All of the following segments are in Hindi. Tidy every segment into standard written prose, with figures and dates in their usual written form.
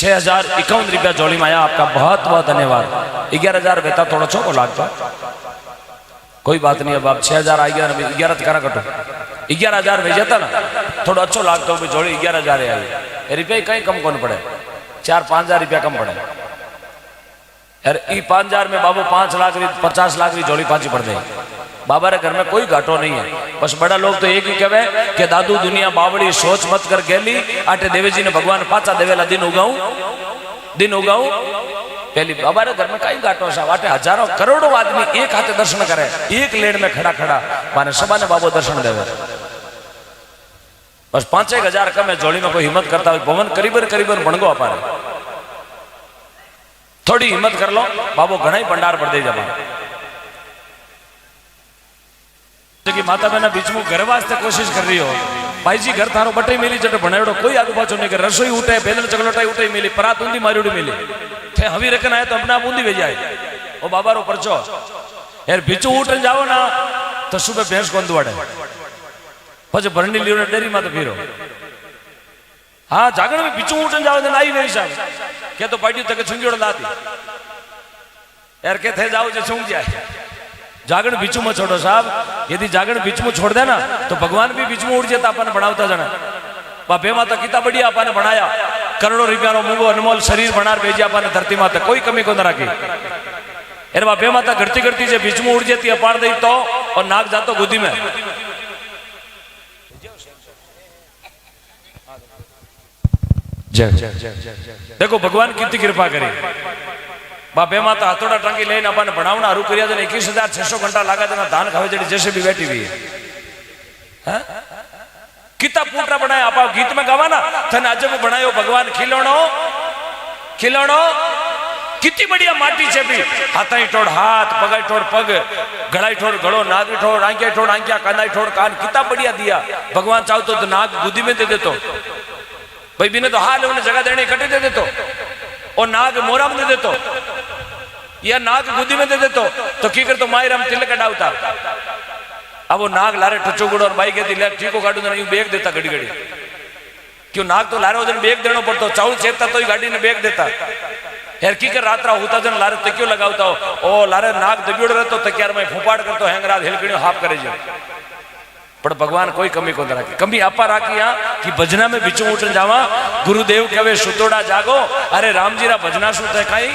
6051 रुपया जोड़ी में आया। आपका बहुत बहुत धन्यवाद। 11,000 बेटा थोड़ा छोको लागता, कोई बात नहीं। अब आप 6,000 आ गया, 11 करा कटो, 11,000 भेजा था ना, थोड़ा अच्छो लागता हो जोड़ी 11,000 आई रुपये कहीं कम कौन पड़े, 4-5 हजार रुपया कम पड़े यार। 5,000 में बाबू 5 लाख 50 लाख की जोड़ी पाची पड़ गई। बाबा रे घर में कोई घाटो नहीं है। बस बड़ा लोग तो एक ही कहे कि दादू दुनिया बावड़ी सोच मत कर गेली, आटे देवे जी ने भगवान पाचा देवेला दिन उगाऊ पहली। बाबा रे घर में कई घाटो सा, आटे हजारों करोड़ों आदमी एक हाथे दर्शन करे, एक लेन में खड़ा खड़ा माने सबा ने बाबू दर्शन देवे। बस 5-1 हजार कम है जोड़ी में कोई हिम्मत करता हो भवन करीबन बनगो अपारे, थोड़ी हिम्मत कर लो बाबू घना ही भंडार बढ़ दे जमा। कि माता बहना बीच में घर वास्ते कोशिश कर रही हो, भाई जी घर थारो बटे मिली जटे बनाड़ो, कोई आगे पाछो नहीं कर, रसोई उठे पैदल चगलोटाई उठे मिली, परात ऊंधी मारी मिली थे, हवी रखना है तो अपना बूंदी भेज जाए वो बाबा रो परचो यार। बीचू उठन जाओ ना तो सुबह भैंस को दुआड़े पछे भरनी लियो डेरी में तो फिरो। हाँ जागरण में बीचू उठन जाओ तो आई नहीं साहब क्या तो पार्टी तक छुंगी लाती यार के थे जाओ जो छूंग जाए। जागरण बीच में छोड़ो साहब, यदि जागरण बीच में छोड़ देना तो भगवान भी बीच में उड़ जाता अपन बनावता जाना। बापे माता कितना बढ़िया अपन बनाया, करोड़ों रुपया रो मूंगो अनमोल शरीर बना भेजा अपन धरती माता, कोई कमी को न रखी। अरे बापे माता घटती घटती से बीच में उड़ जाती अपार दी तो, और नाक जातो गोदी में। देखो भगवान कितनी कृपा करी। बापे माता हथोड़ा टांगी लेने अपन बनावना हरू करिया जने 21,600 घंटा लगा देना धान खावे जड़ी जैसे भी बैठी हुई है। कितना पूटरा बनाया आप गीत में गावा ना, थने अजब बनायो भगवान खिलौनो कितनी बढ़िया माटी से भी हाथाई ठोड़ हाथ, पगाई ठोड़ पग, गड़ाई ठोड़ गड़ो, नाग ठोड़ आंखिया ठोड़ आंखिया, कानाई ठोड़ कान, कितना बढ़िया दिया। भगवान चाहतो तो नाग गुदी में दे देतो भाई, बिने तो हाल उन्हें जगह देने कटे दे देतो, और नाग मोरा में दे देतो या नाग गुदी में दे देतो तो की कर तो मायरम तिलक डाउता। अब वो नाग लारे ठुचो गुड़ और बाई कहती ले ठीको काटू तो बेग देता घड़ी घड़ी, क्यों नाग तो लारे वजन बेग देना पड़ता, चाउल चेपता तो ही गाड़ी ने बेग देता यार। की कर रात्रा होता जन लारे तकियो लगावता हो, ओ लारे नाग दबियोड़ रहतो तकियार में फुपाड़ करतो हैंगराज हिलकड़ियो हाफ करे जो। पर भगवान कोई कमी को राखी, कमी आपा राखी यहाँ कि भजना में बिचू उठन जावा। गुरुदेव कहे सुतोड़ा जागो, अरे राम जी रा भजना शू थे कई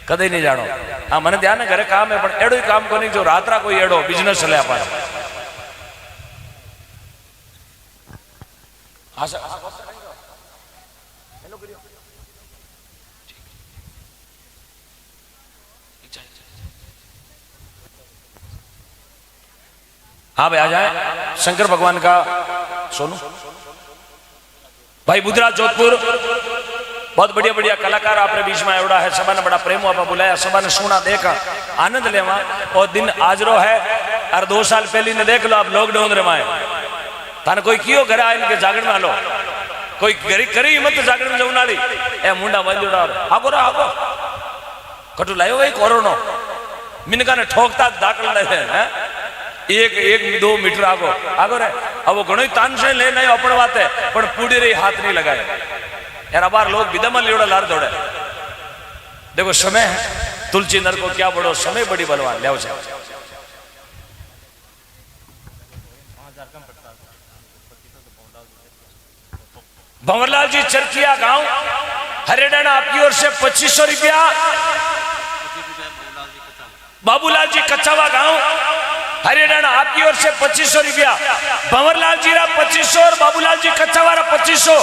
कदे नहीं जानो। हाँ मैंने ध्यान है घरे काम है पर एड़ो ही काम को नहीं जो रात्रा कोई एड़ो बिजनेस चले आप हाँ भाई आ जाए। शंकर भगवान का सोनू भाई बुधराज जोधपुर बहुत बढ़िया बढ़िया कलाकार आपने बीच में एवड़ा है, सबा ने बड़ा प्रेम आपा बुलाया, सबा ने सुना देखा आनंद लेवा। और दिन आज रो है और 2 साल पहले ने देख लो आप लॉकडाउन रमाए थाने कोई कियो घर आए इनके जागरण में लो कोई गरी करी मत जागरण में जाऊन वाली ए मुंडा बांधोड़ा आगो रा आगो कटू लायो भाई कोरोना मिनका ने ठोकता दाखल ले हैं 1-2 मीटर आगो आगो रे। अब वो घणो तान से ले नहीं अपन बात है पर पूरी रही हाथ नहीं लगाए यार। अब लोग विदमा लियोड़ा लार दौड़े। देखो समय है तुलसी नर को क्या बड़ो समय बड़ी बलवान ले भंवरलाल जी चरखिया गांव हरियाणा आपकी ओर से 2500 रुपया। बाबूलाल जी कच्चावा गांव हरियाणा आपकी ओर से 2500 रुपया। भंवरलाल जी रा 2500 और बाबूलाल जी कच्चावा रा 2500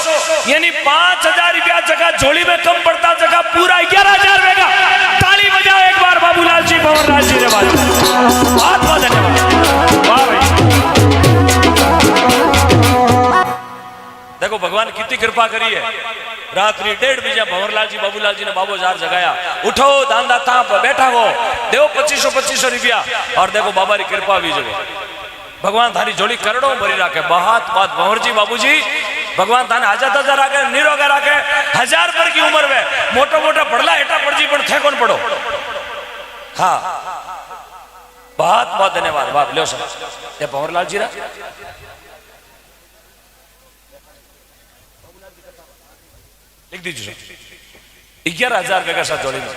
यानी 5,000 रुपया जगह झोली में कम पड़ता जगह पूरा 11,000 रहेगा। ताली बजाओ एक बार बाबूलाल जी भंवरलाल जी रे बहुत बहुत धन्यवाद। वाह भाई देखो भगवान कितनी कृपा करी है। रात्रि 1:30 बजे भंवरलाल जी बाबूलाल जी ने बाबो जार जगाया उठो दांदा ताप बैठा हो देव 2500 रुपया। और देखो बाबा की कृपा भी जगह भगवान थारी जोड़ी करोड़ों भरी राखे। बहुत बात भंवर जी बाबू जी भगवान थाने हजार राखे निरोगा राखे 1000 पर की उम्र में मोटा मोटा पड़ला हेटा पड़ जी पर थे कौन पड़ो। हाँ बहुत बहुत धन्यवाद बाप लो सर भंवरलाल जी रा लिख दीजिए 11,000 का साथ जोड़ी में।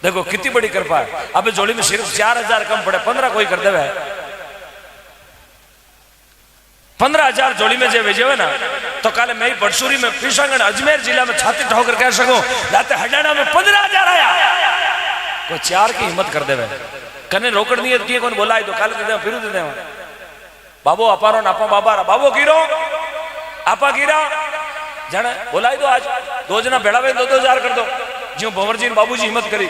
देखो कितनी बड़ी कृपा है। अब जोड़ी में सिर्फ 4,000 कम पड़े, 15 कोई कर देवे 15,000 जोड़ी में जे भेजे हुए ना, तो काले मैं बड़सूरी में पीसांगण अजमेर जिला में छाती ठोकर कह सकूं लाते हरियाणा में 15,000 आया। कोई 4 की हिम्मत कर देवे कने रोकड़ नहीं है कौन बोला तो काले दे दे फिर दे दे बाबू अपारो नापा बाबा बाबू गिरो आपा गिरा जाने बोलाई दो आज 2 जना भेड़ा में 2,000 कर दो जो भंवर जी बाबूजी हिम्मत करी।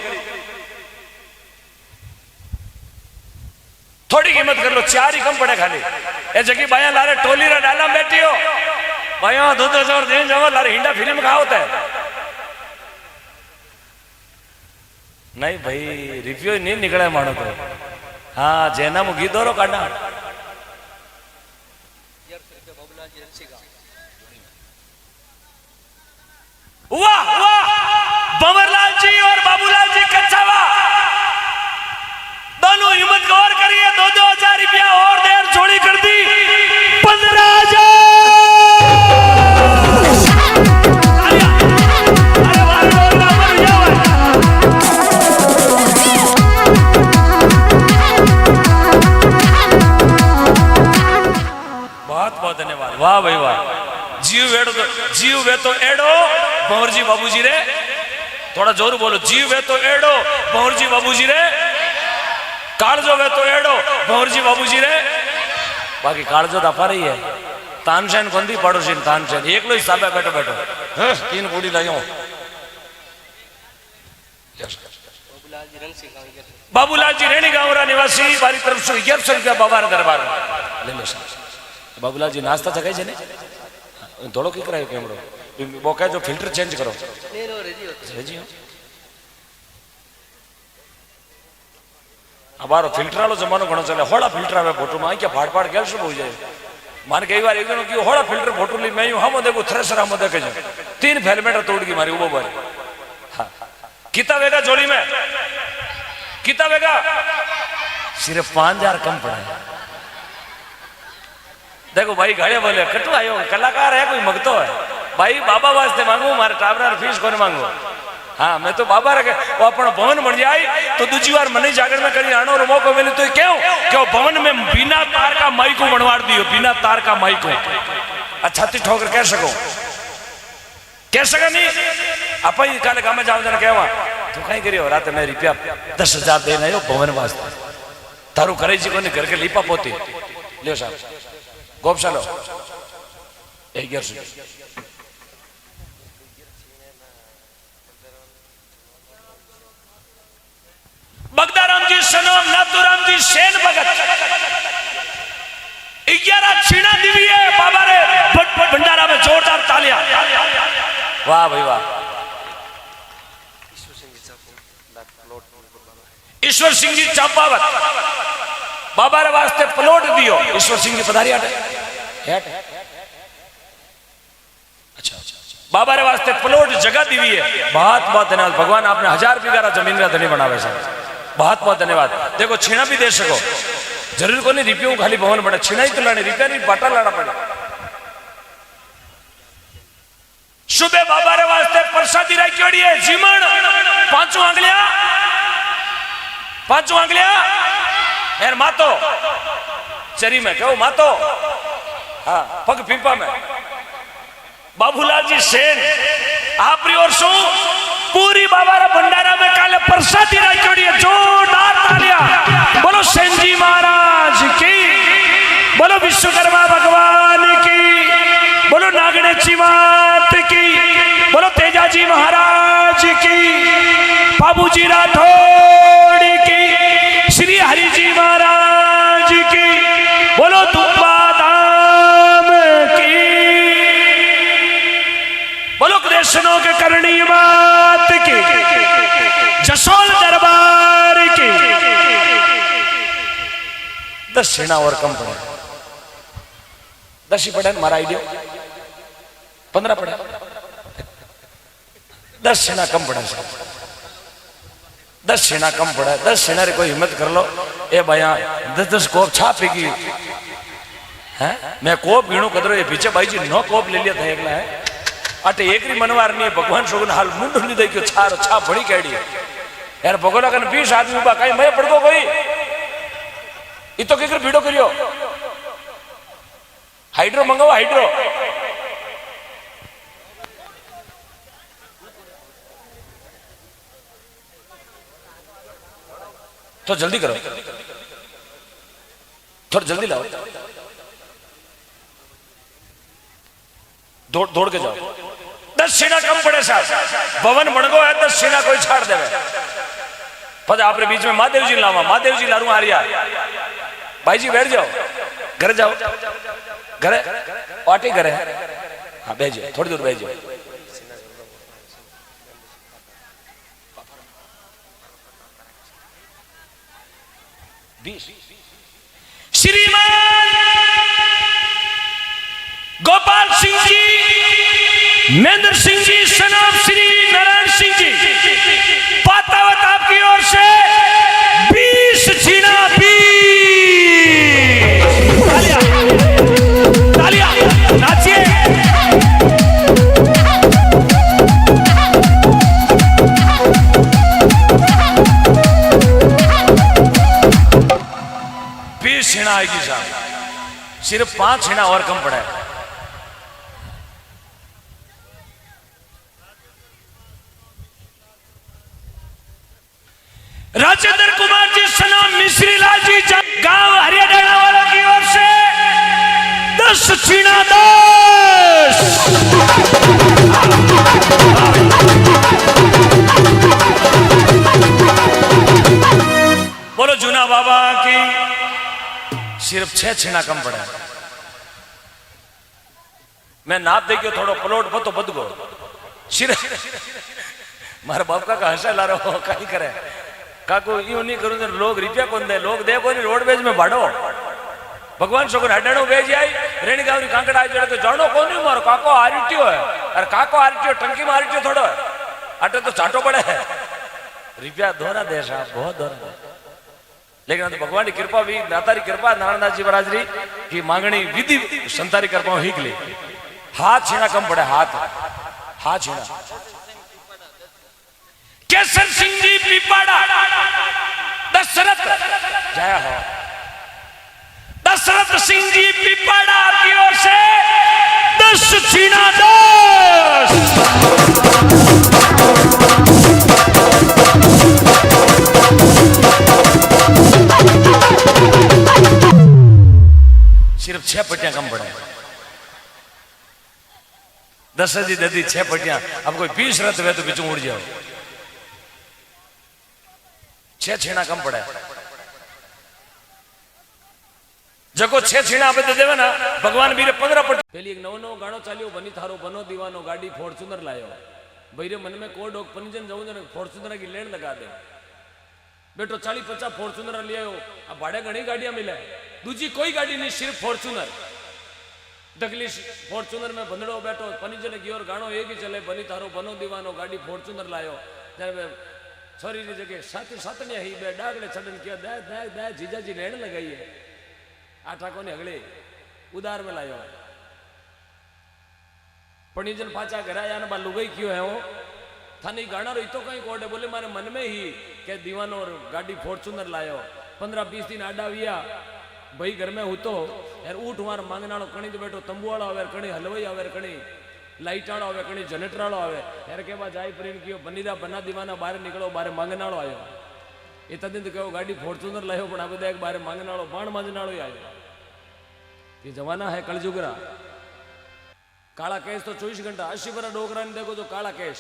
थोड़ी हिम्मत कर लो 4 ही कम पड़े खाली ए जगी बाया लारे टोली रा डाला बैठी हो बाया 2,000 दे जाओ लारे हिंडा फिल्म का होता है नहीं भाई रिव्यू नहीं निकले मानो तो हाँ जैना मुगी दौरो काटना वाह वाह भंवरलाल जी और बाबूलाल जी कच्चावा दोनों हिम्मत गौर करिए 2,000 रुपया और देर जोड़ी कर दी 15,000। बहुत बहुत धन्यवाद वाह भाई वाह। जीव वे तो एडो भंवर जी बाबूजी रे थोड़ा जोर बोलो जीव वे तो एडो भंवर जी बाबूजी रे कालजो वे तो एडो भंवर जी बाबूजी रे बाकी कालजो दफा रही है तानसेन कोंदी पड़ोसी तानसेन एक लो हिसाब है बैठो बैठो 3 बूढ़ी लाइयो बाबूलाल जी रेणी गांवरा निवासी बारी तरफ से 1100 रुपया बाबा दरबार ले लो बाबूलाल जी नाश्ता जगह है ने थोड़ो की करायो कैमरो वो कहे जो फिल्टर चेंज करो रेजी हो हमारो फिल्टर वालों जमानो घणो चले होड़ा फिल्टर आवे फोटो में क्या फाड़ फाड़ गेल सब हो जाए मान कई बार एक दिन की होड़ा फिल्टर फोटो ली मैं हम देखो थ्रेसर हम देखे जो 3 हेलमेट तोड़ की मारी वो बार हां कितना वेगा जोड़ी में कितना वेगा सिर्फ 5,000 कम पड़ा है। देखो भाई घड़े बोले कटु आयो कलाकार है कोई मगतो है भाई बाबा वास्ते मांगू मारे टाबरा फीस कोने मांगू हाँ मैं तो बाबा रखे वो अपना भवन बन जाए तो दूसरी बार मनी जागर में करी आनो और मौको मिले तो क्यों भवन में बिना तार का माई को बनवाड़ दियो बिना तार का माई को अच्छा ठोकर कह सका नहीं आप ही काले गाँव में जाओ जना कहवा तू कहीं करियो रात में रुपया 10,000 देना है भवन वास्ते तारू करे जी को घर के लीपा पोती लियो साहब गोपशालो 1100 बगदाराम जी सनम नाथुराम जी सेन भगत 11 छीना दिवी है बाबा रे भंडारा में जोरदार तालियां वाह भाई वाह। ईश्वर सिंह जी चापावत बाबा रे वास्ते प्लॉट दियो ईश्वर सिंह जी पधारी हट अच्छा बाबा रे वास्ते प्लॉट जगह दी हुई है बहुत बहुत धन्यवाद भगवान आपने 1000 बीघा जमीन का धनी बनावे से बहुत बहुत धन्यवाद। देखो छीना भी दे सको जरूर को नहीं रिपियों खाली भवन बने छीना ही तो लाने रिपिया नहीं बाटा लाना पड़े। सुबह बाबा रे वास्ते प्रसादी राखी है जीमण 5 आंगलियां यार मातो चरी में कहो मातो हाँ पग पीपा में बाबूलाल जी सेन आप और सो पूरी बाबा रा भंडारा में काले प्रसादी राखी है जोरदार तालियां बोलो सेन जी महाराज की बोलो विश्वकर्मा भगवान की बोलो नागणेची मात की बोलो तेजाजी महाराज की बाबूजी राठौड़ की श्री हरि जी महाराज की बोलो दुब्बा धाम की बोलो कृष्णों के करणी मात की जसोल दरबार की। दक्षिणा और कम पड़े 10 ही पड़े हमारा आइडिया 15 पड़े 10 सेना कम पड़े 10 सेना कम पड़े 10 सेना रे कोई हिम्मत कर लो ए भैया 10 कोप छापेगी हैं मैं कोप गिणू कदरो ये पीछे भाई जी 9 कोप ले लिया था एकला है अटे एकरी मनवार नहीं भगवान शोगन हाल मुंड नहीं दे क्यों छार छा बड़ी कैडी यार भगोला कन 20 आदमी उबा कई मैं पड़ गो कोई ई तो केकर भीड़ो करियो हाइड्रो मंगाओ हाइड्रो तो जल्दी करो थोड़ा जल्दी लाओ दौड़ दौड़ के जाओ 10 सीना कम पड़े साहब भवन मणगो है 10 सीना कोई छाड़ देवे पता आपरे बीच में महादेव जी लावा महादेव जी लारू आ रिया भाई जी बैठ जाओ घर जाओ घरे पार्टी घरे हाँ बैठ जाओ थोड़ी दूर बैठ जाओ श्रीमान गोपाल सिंह जी महेंद्र सिंह जी सनाब श्री नारायण सिंह जी पातावत आपकी ओर से 20 छीना 20 तालियां नाचिए छीना आएगी साहब सिर्फ 5 छीना और कम पड़ा है राजेंद्र कुमार जी सनाम मिश्री लाल जी गांव हरियाणा वालों की ओर से 10 छीना 10 बोलो जूना बाबा की सिर्फ 6 छीना कम पड़ा है मैं नाप दे गयो थोड़ो प्लॉट बतो बद गो सिर्फ मारे बाप का हंसा ला रहा हो कहीं करे काको यूं नहीं करूं लोग रुपया कौन दे लोग दे कोनी रोडवेज में भाड़ो भगवान सोगन हटाणो बेज आई रेणी गावरी कांकड़ा आई जड़े तो जानो कोनी मारो काको आरिटियो है अरे काको आरिटियो टंकी में आरिटियो थोड़ो अटे तो चाटो पड़े है रुपया दोरा दे साहब बहुत दोरा दे लेकिन तो भगवान की कृपा भी दातारी कृपा नारायणदास जी महाराज री की मांगणी विधि संतारी कृपा हीक ली हाथ छीना कम पड़े हाथ छीना केसर सिंह जी पीपाड़ा दशरथ जय हो दशरथ सिंह जी पीपाड़ा आपकी ओर से 10 छीना 10 सिर्फ 6 पट्टियां कम पड़े 10 जी ददी 6 पट्टियां अब कोई 20 रथ हुए तो बिचू उड़ जाओ 6 छीना कम पड़े जको 6 छीना आप दे देवे ना भगवान बीरे 15 पट्टी पहली एक नवो गाणो चालियो बनी थारो बनो दीवानो गाड़ी फॉर्च्यूनर लायो भैरे मन में कोड ओक पंजन जाऊं ने फॉर्च्यूनर की लेन लगा दे बेटो 40-50 फॉर्च्यूनर ले आयो आ भाड़े घणी गाड़ियां मिले दूजी कोई गाड़ी नहीं सिर्फ फॉर्च्यूनर डगली फॉर्च्यूनर में बंधड़ो बैठो पनीजन की ओर गाणो एक ही चले बनी थारो बनो दीवानो गाड़ी फॉर्च्यूनर लायो त्यारे छोरी की जगह साथी सातनिया ही बे डागले छडन किया दे दे दे जीजाजी लेन लगाई है आटा कोने अगले उदार में लायो पनीजन पाचा घराया ने बा लुगाई क्यों है वो थानी गाना रो तो कहीं कोडे बोले मारे मन में ही के दीवानो और गाड़ी फॉर्च्यूनर लायो 15-20 दिन आडा विया भाई घर में हूतो यार ऊट मार मांगनाड़ो कणी तो बैठो तंबुवाड़ो आवे कणी हलवाई आवे कणी लाइटाड़ो आवे कणी जनरेटराड़ो आवे यार के बा जाई प्रेम कियो बनीदा बना दीवाना बाहर निकलो बाहर मांगनाड़ो आयो ए तदिन तो कहो गाड़ी फॉर्च्यूनर लायो पण आ बधा एक बाहर मांगनाड़ो बाण मांगनाड़ो आयो ये जमाना है कलजुगरा काला केस तो 24 घंटा 80 वर्ष डोगरा ने देखो जो काला केस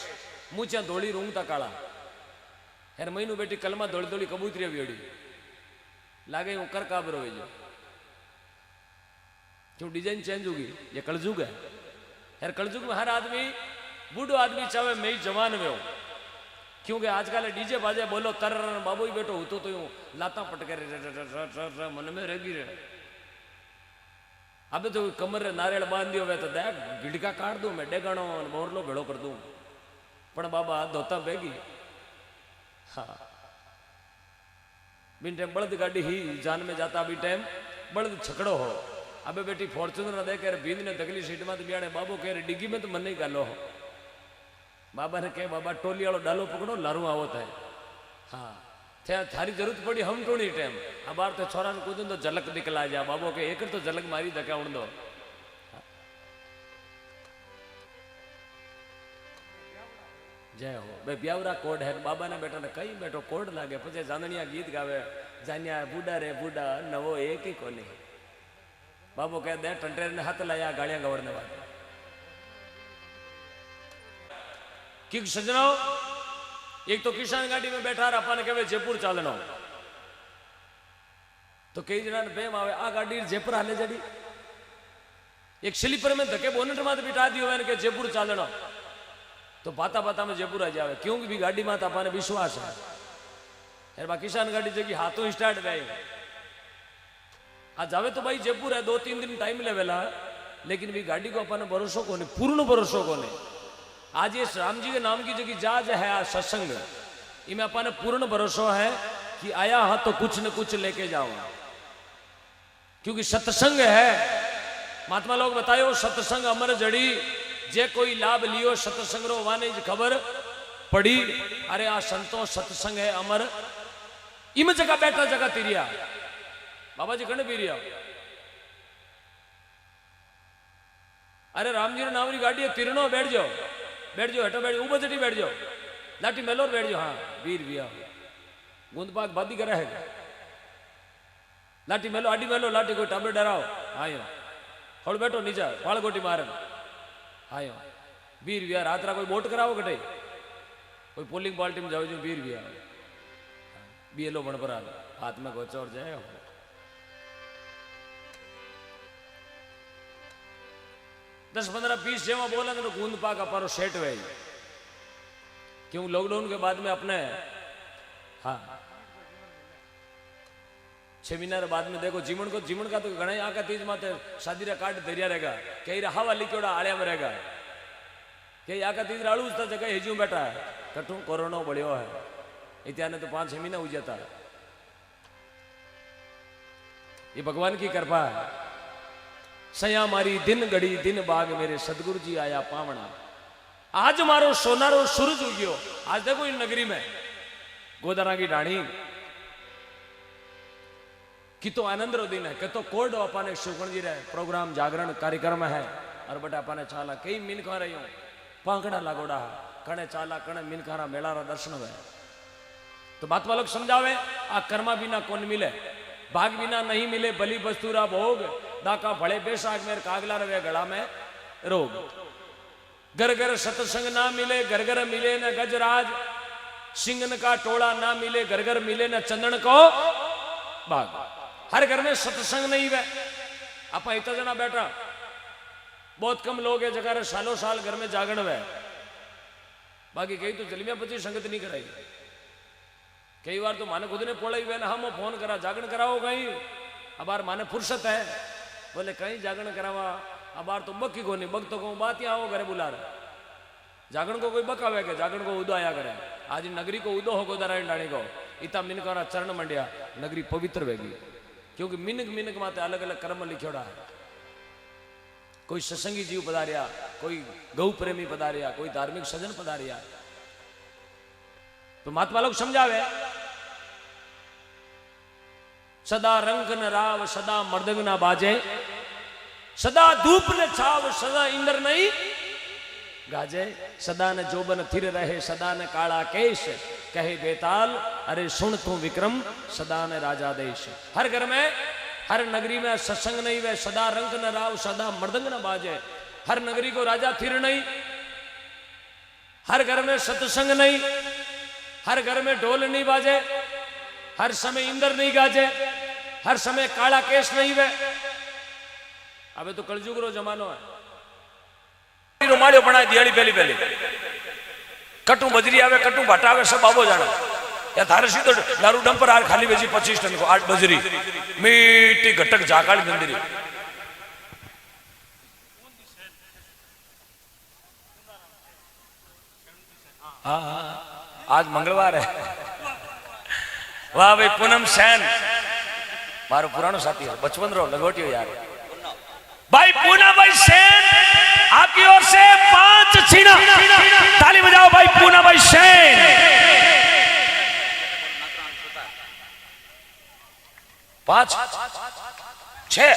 मुछा धोली रूंगता काला यार महीनू बेटी कलमा धोली धोली कबूतरी वेड़ी लागे हूं कर काबरो हो जो क्यों डिजाइन चेंज होगी ये कलजुग है यार कलजुग में हर आदमी बूढ़ो आदमी चाहे मैं जवान में हूं क्योंकि आजकल डीजे बाजे बोलो तर बाबू ही बैठो तो यूं लाता पटके मन में रेगी रहे अब तो कमर नारियल बांध दियो वे तो देख गिड़का काट दूं मैं डेगाणो मोरलो भेड़ो कर दूं पण बाबा धोता बेगी हाँ बिन टाइम बड़द गाड़ी ही जान में जाता अभी टाइम बड़द छकड़ो हो अबे बेटी फॉर्च्यूनर देख बींद ने दगली सीट में बियाणे बाबू कह रहे डिग्गी में तो मन नहीं गालो हो बाबा ने कहे बाबा टोली वालों डालो पकड़ो लारू आवो था। हाँ थे थारी जरूरत पड़ी हम टोनी टाइम आ बार तो छोरा ने कूदन तो झलक निकला जा बाबो के एक तो झलक मारी धक्का उड़ दो। जय हो भाई ब्यावरा कोड है बाबा ने बेटा ने कई बैठो कोड लागे पछे जांदनिया गीत गावे जानिया बूढ़ा रे बूढ़ा नवो एक ही कोनी। बाबू कह दे टंटेर ने हाथ लाया गाड़ियां गवड़ने वाले कि सजनाओ एक तो किसान गाड़ी में बैठा रहा ने कहे जयपुर चालनो तो कई जना ने प्रेम आवे आ गाड़ी जयपुर हाले जड़ी एक स्लीपर में धके बोनेट में बिठा दियो मैंने के जयपुर चालनो तो पाता पाता में जयपुर आ जावे क्योंकि भी गाड़ी में अपने विश्वास है यार बा किसान गाड़ी जगी हाथों स्टार्ट गए आज जावे तो भाई जयपुर है 2-3 दिन टाइम लेवेला लेकिन भी गाड़ी को अपने भरोसो को नहीं पूर्ण भरोसो को नहीं। आज ये राम जी के नाम की जगह जाज है आज सत्संग इनमें अपने पूर्ण भरोसा है कि आया हाँ तो कुछ न कुछ लेके जाऊंगा क्योंकि सत्संग है। महात्मा लोग बतायो सत्संग अमर जड़ी जे कोई लाभ लियो सत्संग रो वाने खबर पड़ी अरे आ संतो सत्संग है अमर इम जगह बैठा जगह तिरिया बाबा जी कने पीरिया अरे राम जी ने नावरी गाड़ी है तिरनो बैठ जाओ हटो बैठ जाओ ऊपर बैठ जाओ लाठी मेलोर बैठ जाओ। हाँ वीर बिया गुंद पाक बादी करे है लाठी मेलो आडी मेलो लाठी कोई टाबे डराओ आयो थोड़ बैठो नीचा फाड़ गोटी मारे आयो वीर बिया रात कोई बोट कराओ कटे कोई पोलिंग पार्टी में जाओ जो वीर बिया बीएलओ बन पर हाथ में गोचा और जाए 10-15-20 जेवा बोला तो गूंद पाक अपारो सेट हुए क्यों लॉकडाउन के बाद में अपने हाँ 6 महीना बाद में देखो जीवन का तो घना आका तीज माते शादी रा कार्ड धरिया रहेगा कई हवा लिखोड़ा आलिया में रहेगा कई आका तीज राड़ू जगह हेजू बैठा है कटू कोरोना बढ़ियो है इत्याने तो 5-6 महीना हो जाता है। ये भगवान की कृपा है। सया मारी दिन घड़ी दिन बाग मेरे सदगुरु जी आया पावना आज मारो सोनारो सूरज उगियो। आज देखो इन नगरी में गोदारा की डाणी कि तो आनंद रो दिन है कि तो कोड अपने शुक्र जी रहे प्रोग्राम जागरण कार्यक्रम है और बटा अपने चाला कई मिनखा रही हूं पांकड़ा लागोड़ा कणे चाला कणे मिनखारा मेला रा दर्शन हुए तो बात वालों समझावे आ कर्मा बिना कौन मिले भाग बिना नहीं मिले बलि बस्तूरा भोग दाका भले बेसाग मेरे कागला रवे गला में रोग घर घर सत्संग ना मिले घर घर मिले न गजराज सिंगन का टोला ना मिले घर घर मिले न चंदन को बाग। हर घर में सत्संग नहीं है आप इतना जना बैठा बहुत कम लोग है जगह सालों साल घर में जागरण हुए बाकी कई तो जलमिया पची संगत नहीं कराई कई बार तो माने खुद ने पोलाई हुए ना हम फोन करा जागरण कराओ कहीं अब बार माने फुर्सत है बोले कहीं जागरण करावा अब बार तो बक ही को नहीं बक तो कहूँ बात यहाँ आओ घरे बुला रहे जागरण को कोई बक आवे के जागरण को उदो आया करे आज नगरी को उदो हो गोदारायण डाणी को इतना मिनकारा चरण मंडिया नगरी पवित्र वेगी क्योंकि मिनक मिनक माते अलग अलग कर्म लिखोड़ा है। कोई सत्संगी जीव पधारिया कोई गौ प्रेमी पधारिया कोई धार्मिक सज्जन पधारिया तो महात्मा लोग समझावे सदा रंग न राव सदा मर्दंग न बाजे सदा धूप न छाव सदा इंद्र नहीं गाजे सदा न जोबन थिर रहे सदा न काला केश कहे बेताल अरे सुन तू विक्रम सदा न राजा देश। हर घर में हर नगरी में सत्संग नहीं वे सदा रंग न राव सदा मर्दंग न बाजे हर नगरी को राजा थिर नहीं हर घर में सत्संग नहीं हर घर में ढोल नहीं बाजे हर समय इंद्र नहीं गाजे हर समय काला केश नहीं वे। अबे तो कलयुग रो जमानो है रुमालियो बनाए दियाली पहली पहली कटू बजरी आवे कटू भाटा आवे सब आबो जाने या थारे सीधो लारू डंपर आर खाली बेची 25 टन को 8 बजरी मीठी घटक झाकाड़ी मंदिरी हाँ आज मंगलवार है वाह भाई पूनम सैन मारो पुरानो साथी है बचपन रो लगोटियो यार भाई पूना भाई सैन आपकी ओर से 5 छीना। ताली बजाओ भाई पूना भाई सेन। 5 6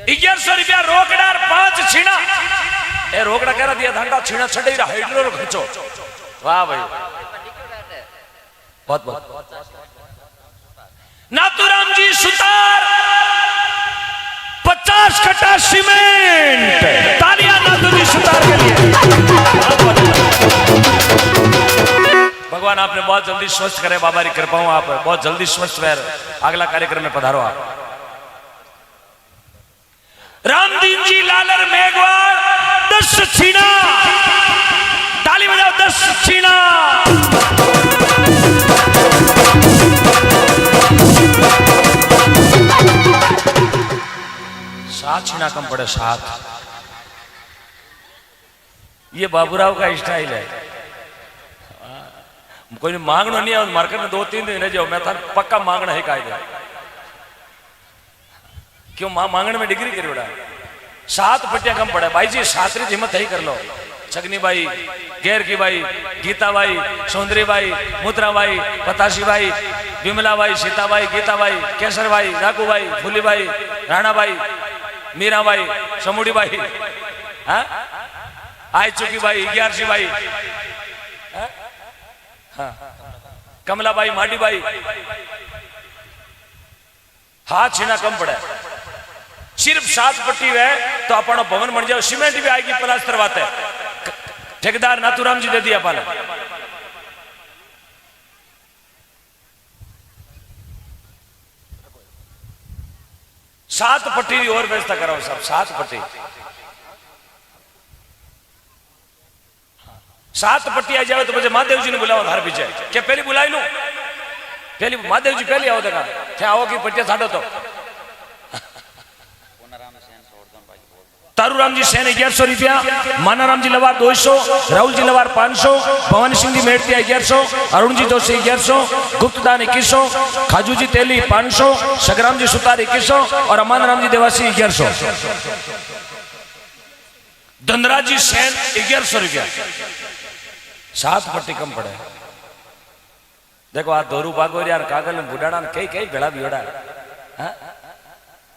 1100 रुपया रोकडार 5 छीना। ए रोकड़ा कह रहा दिया धंधा छीना छड़े हाइड्रो खर्चो। वाह भाई बहुत बहुत। नाथूराम जी सुतार 50 कट्टा सीमेंट। तालियां नाथू जी सुतार के लिए। भगवान आपने बहुत जल्दी स्वस्थ करे, बाबा की कृपा हो, आप बहुत जल्दी स्वस्थ रहे। अगला कार्यक्रम में पधारो आप। रामदीन जी लालर मेघवार 10 छीना। ताली बजाओ 10 छीना। 7 छीना कम पड़े 7। ये बाबूराव का स्टाइल है। कोई मांगना नहीं है मार्केट में 2-3 दिन रह जाओ मैं थार पक्का मांगना है कायदा। क्यों मांगने में डिग्री करी बड़ा। 7 पट्टियां कम पड़े भाई जी। शास्त्री हिम्मत ही कर लो। छगनी बाई, गेर की बाई, गीता बाई, सौंदरी बाई, मुद्रा बाई, पताशी बाई, विमला बाई, सीता बाई, गीता बाई, केसर बाई, जाकू बाई, फूली बाई, राणा बाई, मीरा बाई, समूडी बाई, आई चुकी बाई, 11सी बाई, कमला बाई, माडी बाई। हाथ छीना कम पड़े। सिर्फ 7 पट्टी है तो अपन भवन बन जाओ। सीमेंट भी आएगी प्लास्टर बात है। ठेकेदार नाथूराम जी दे दिया अपन। 7 पट्टी की और व्यवस्था कराओ सब। 7 पट्टी 7 पट्टी आ जाए तो मुझे महादेव जी ने बुलाओ हर पीछे। क्या पहले बुलाई लू? पहले महादेव जी पहले आओ देखा क्या आओ की पट्टियां साढ़ो तो। तारूराम जी सेन 1100 रुपया। मानाराम जी लवार 200। राहुल जी लवार 500। भवानी सिंह जी मेड़ती 1100। अरुण जी जोशी 1100। गुप्तदान 2100। खाजू जी तेली 500। सगराम जी सुतार 2100 और अमान राम जी देवासी 1100। धनराज जी सेन 1100 रुपया। 7 पट्टी कम पड़े। देखो आ दोरू बागोर यार कागल में बुढ़ाड़ा कई कई भेड़ा बिड़ा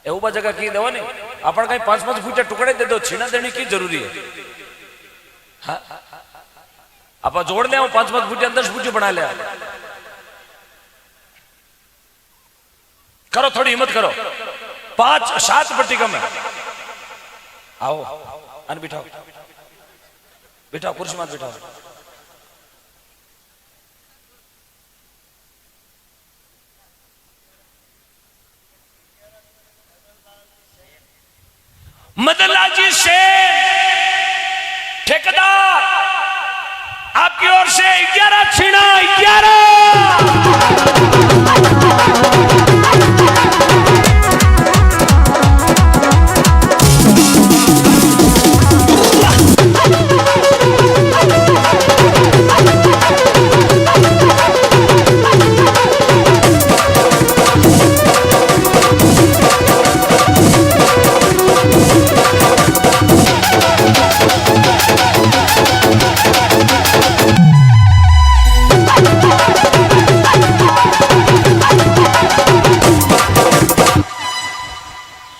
एवं जगह की देव नहीं अपन कहीं 5-5 फूटे टुकड़े दे दो। छीना देने की जरूरी है। हाँ आप जोड़ ले 5-5 फूटे 10 फूटे बना ले। करो थोड़ी हिम्मत करो। 5-7 पट्टी कम है। आओ अन बिठाओ बिठाओ कुर्सी मत बिठाओ। मदनलाल जी से ठेकेदार आपकी ओर से 11 छीना। 11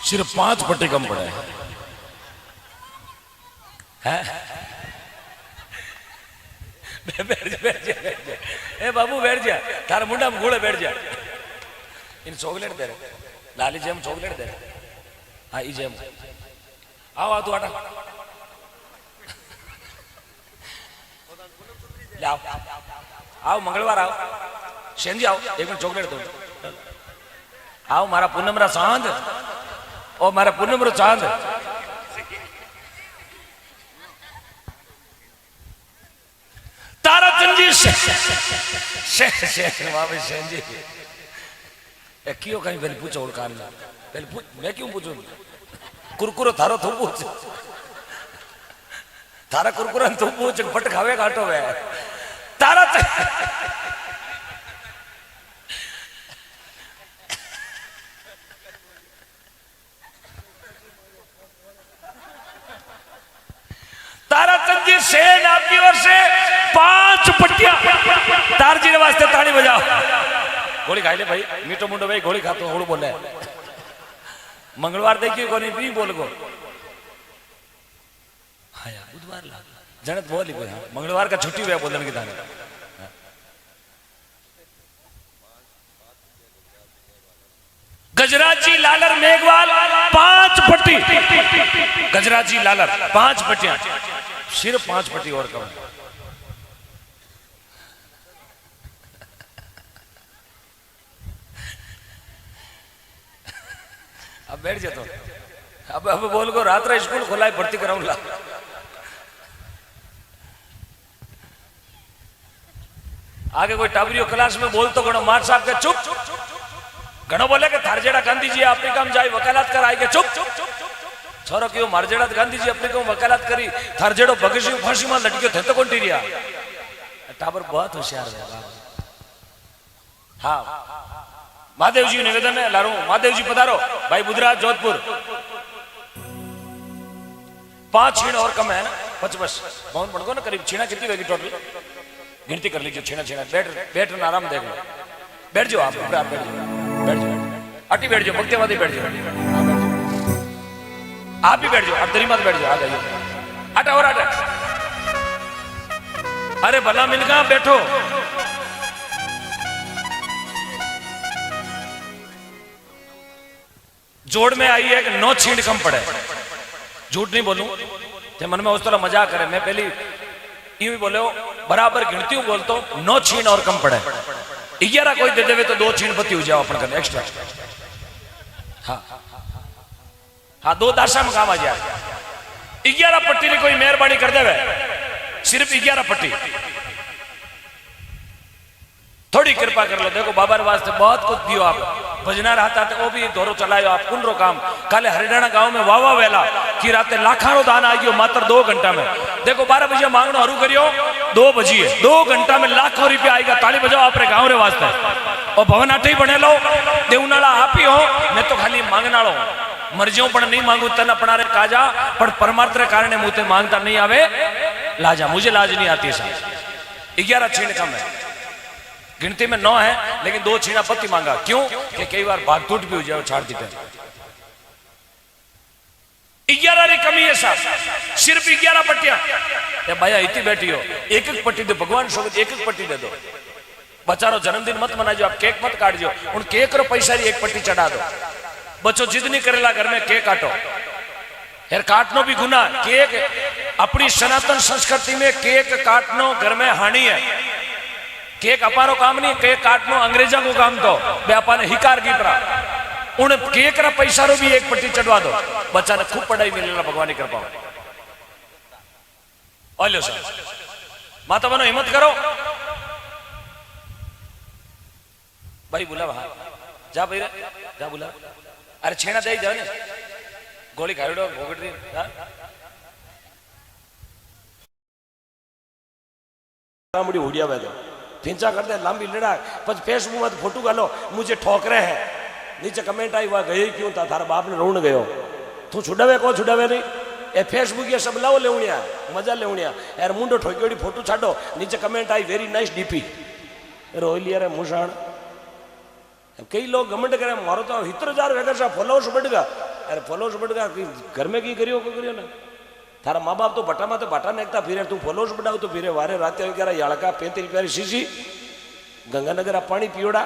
सिर्फ 5 पट्टी कम पड़े हैं। ए बाबू बैठ जा थारा मुंडा में घोड़े बैठ जा। इन चॉकलेट दे रहे लाली जेम चॉकलेट दे रहे। हाँ ई जेम आओ आ तू आटा आओ आओ मंगलवार आओ शेंजी आओ 1 मिनट चॉकलेट दो। आओ मारा पूनमरा सांझ और मारा पूनमरो चांद। ताराचंद जी सेन जी क्यों कहीं पहले पूछो और काम पहले पूछ मैं क्यों पूछूं? कुरकुरो थारो तू पूछ थारा कुरकुरा तू पूछ पट खावे काटो वे तारा सेन आपकी ओर से 5 पट्टियां तारजी ने वास्ते ताली बजाओ। गोली खाई ले भाई, मीठो मुंडो भाई गोली खातो होड़ बोले। मंगलवार देखिए कोनी भी बोल गो। हाँ यार बुधवार ला जनत बोली कोई। हाँ मंगलवार का छुट्टी हुआ बोलने की दाने। गजराजी लालर मेघवाल 5 पट्टी। गजराजी लालर 5 पट्टियां, सिर्फ 5 पट्टी और कम। अब बैठ जातो। अब बोल को रात रा स्कूल खोला है, भर्ती कराऊंगा। आगे कोई टाबरियो क्लास में बोल तो गणो मार साहब के चुप। घणो बोले कि थारजेड़ा गांधी जी अपने काम जाए वकालत कर आएगे चुप। छोरो क्यों मारजेड़ा गांधी जी अपने को वकालत करी, थारजेड़ो भगत सिंह फांसी में लटक्यो थे तो कौन टीरिया। टाबर बहुत होशियार है। हाँ महादेव जी निवेदन है लारू। महादेव जी पधारो भाई बुधराज जोधपुर। 5 छीण और कम है ना, 55 बहुत बढ़ गो ना करीब। छीणा कितनी होगी टोटल गिनती कर लीजिए। छीणा छीणा बैठ आराम देख लो। बैठ जाओ आप बैठ जाओ, बैठ जाओ अटी बैठ जाओ, भक्तिवादी बैठ जाओ। आप भी बैठ जाओ, आप दरी मत बैठ जाओ। आ जाइए हटा और हटा। अरे भला मिलगा बैठो। जोड़ में आई है कि 9 छीण कम पड़े। झूठ नहीं बोलूं थे मन में उस तरह मजाक करे। मैं पहली यूं ही बोले बराबर गिनती हूं बोलता हूं 9 छीण और कम पड़े। 11 कोई दे देवे तो 2 छीण पति हो जाओ अपन कर एक्स्ट्रा। हाँ हाँ 2 दाशा में काम आ जाए। 11 पट्टी ने कोई मेहरबानी कर देवे, सिर्फ 11 पट्टी। थोड़ी कृपा कर लो। देखो बाबा वास्ते बहुत कुछ दियो। आप भजना रहता तो वो भी दौरो चलायो आप कुंडरो काम। काले हरियाणा गांव में वावा वेला की राते लाखानो दान आ गयो मात्र 2 घंटा में। देखो 12 बजे मांगनो हरू करियो 2 बजे 2 घंटा में लाखों रुपया आएगा। ताली बजाओ अपने गांव रे वास्ते। और भवन आठे बने लो देवनाला आप ही हो। मैं तो खाली मांगनाड़ो मर्जियों पर नहीं मांगू तन अपना रे काजा, पर परमार्थ रे कारण मुझे मांगता नहीं आवे लाजा। मुझे लाज नहीं आती साहब। 11 छीण कम है, गिनती में 9 है लेकिन 2 छीणा पति मांगा। क्यों कि कई बार भाग टूट भी हो जाए छाड़ दी। 11 री कमी है साहब, सिर्फ 11 पट्टियां। भैया इतनी बैठी हो, एक पट्टी दो भगवान सोबत एक पट्टी दे दो। बचारो जन्मदिन मत मनाजो, आप केक मत काटजो। उन केक रो पैसा री 1 पट्टी चढ़ा दो। बच्चों जिद नहीं करेला घर में केक काटो। यार काटनो भी गुना। केक अपनी सनातन संस्कृति में केक काटनो घर में हानि है। केक अपारो काम नहीं, केक काटनो अंग्रेजा को काम तो व्यापा ने हिकार की परा। उन केक रा पैसा रो भी 1 पट्टी चढ़वा दो। बच्चा ने खूब पढ़ाई मिलेला भगवान की कृपा। ओलो साहब माता बनो हिम्मत करो भाई। बुला वहां जा भाई जा बुला। अरे छेना दे जाओ ने गोली खाड़ो भोगड़ी। रामड़ी उड़िया वे तो थिंचा कर दे लंबी लड़ा। पछ फेसबुक में फोटो गालो मुझे ठोक रहे हैं। नीचे कमेंट आई हुआ गए क्यों था थारा बाप ने रोण गयो। तू छुड़ावे को छुड़ावे नहीं। ए फेसबुक ये सब लाओ लेवणिया मजा लेवणिया। यार मुंडो ठोक्योड़ी फोटो छाड़ो। नीचे comment I very nice DP. रोई लिया रे मुसाण। कई लोग घमंड करे मारो तो 70,000 वेगर सा फॉलोअर्स बढ़ गया। अरे फॉलोअर्स बढ़ गया घर में की करियो को करियो ना। थारा माँ बाप तो भट्टा में तो भट्टा नेकता फिर तू फॉलोअर्स बढ़ाओ तो फिर वारे रात याड़का 35 रुपया शीशी गंगानगर पानी पियोड़ा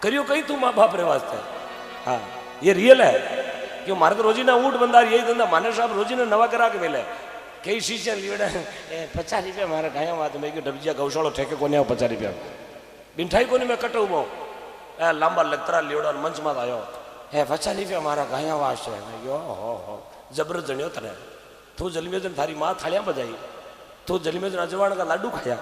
करियो कहीं तू माँ बाप रे वास्ते। हाँ ये रियल है क्यों मारे तो रोजी ना ऊट बंदार यही धंधा माने साहब रोजी ने नवा करा के मिले। कई शीशे लियोड़ा 50 रुपया मारे गाया बात मैं डबजिया गौशाला ठेके को 50 रुपया बिनठाई को मैं कटो वो लांबा लगतरा लियोड़ा मंच मत आयो 50 रुपया मारा गाया वास्ते। यो हो जबर जणियो तने। तू जलीमेजन थारी माँ थालियां बजाई। तू जलीमेजन अजवाण का लाडू खाया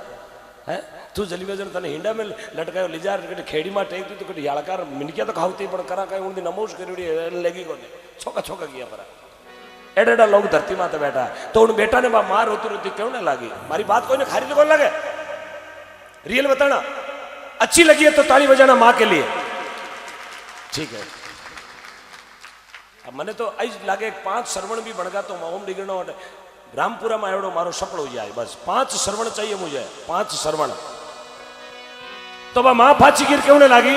है। तू जलीमेजन तने हिंडा में लटकायो लिजार खेड़ी में टेक दी तो कटी याड़कार मिनकिया तो खावती पण करा कहीं उन दिन नमोश करी लगी को छोका छोका किया पर एडेडा लोग धरती माते बैठा तो उन बेटा ने मां रोती रोती क्यों ना लगी। मारी बात कोई ने खारी तो कौन लगे। रियल बताना अच्छी लगी है तो ताली बजाना माँ के लिए ठीक है। अब मैंने तो आज लागे 5 श्रवण भी बढ़गा तो ओम डिगणो रामपुरा में एवडो मारो सपड़ो जाए बस 5 श्रवण चाहिए मुझे 5 श्रवण। तो वह मां फाची गिर के उन्हें लागी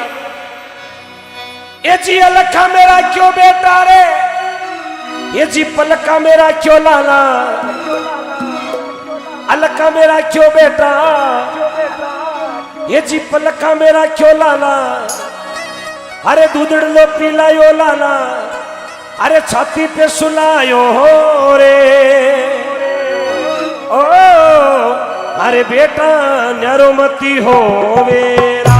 ये जी अलखा मेरा क्यों बेटा रे ये जी पलका मेरा क्यों लाला अलखा मेरा क्यों बेटा ये जी पलका मेरा क्यों लाला अरे दूधड़ लो पिलायो लाला अरे छाती पे सुलायो रे ओ अरे बेटा न्यारो मती हो वेरा।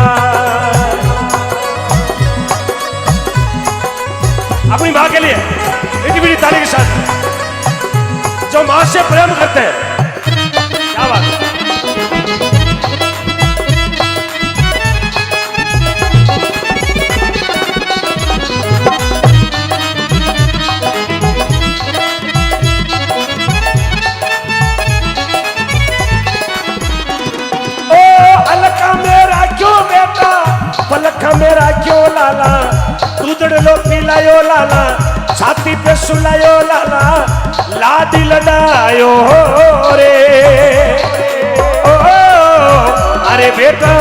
अपनी मां के लिए इतनी बड़ी ताली के साथ जो मां से प्रेम करते हैं, क्या बात है। पलखा मेरा क्यों लाला दूधड़ लो पिलायो लाला छाती पे सुलायो लाला लाडी लडायो रे ओ अरे बेटा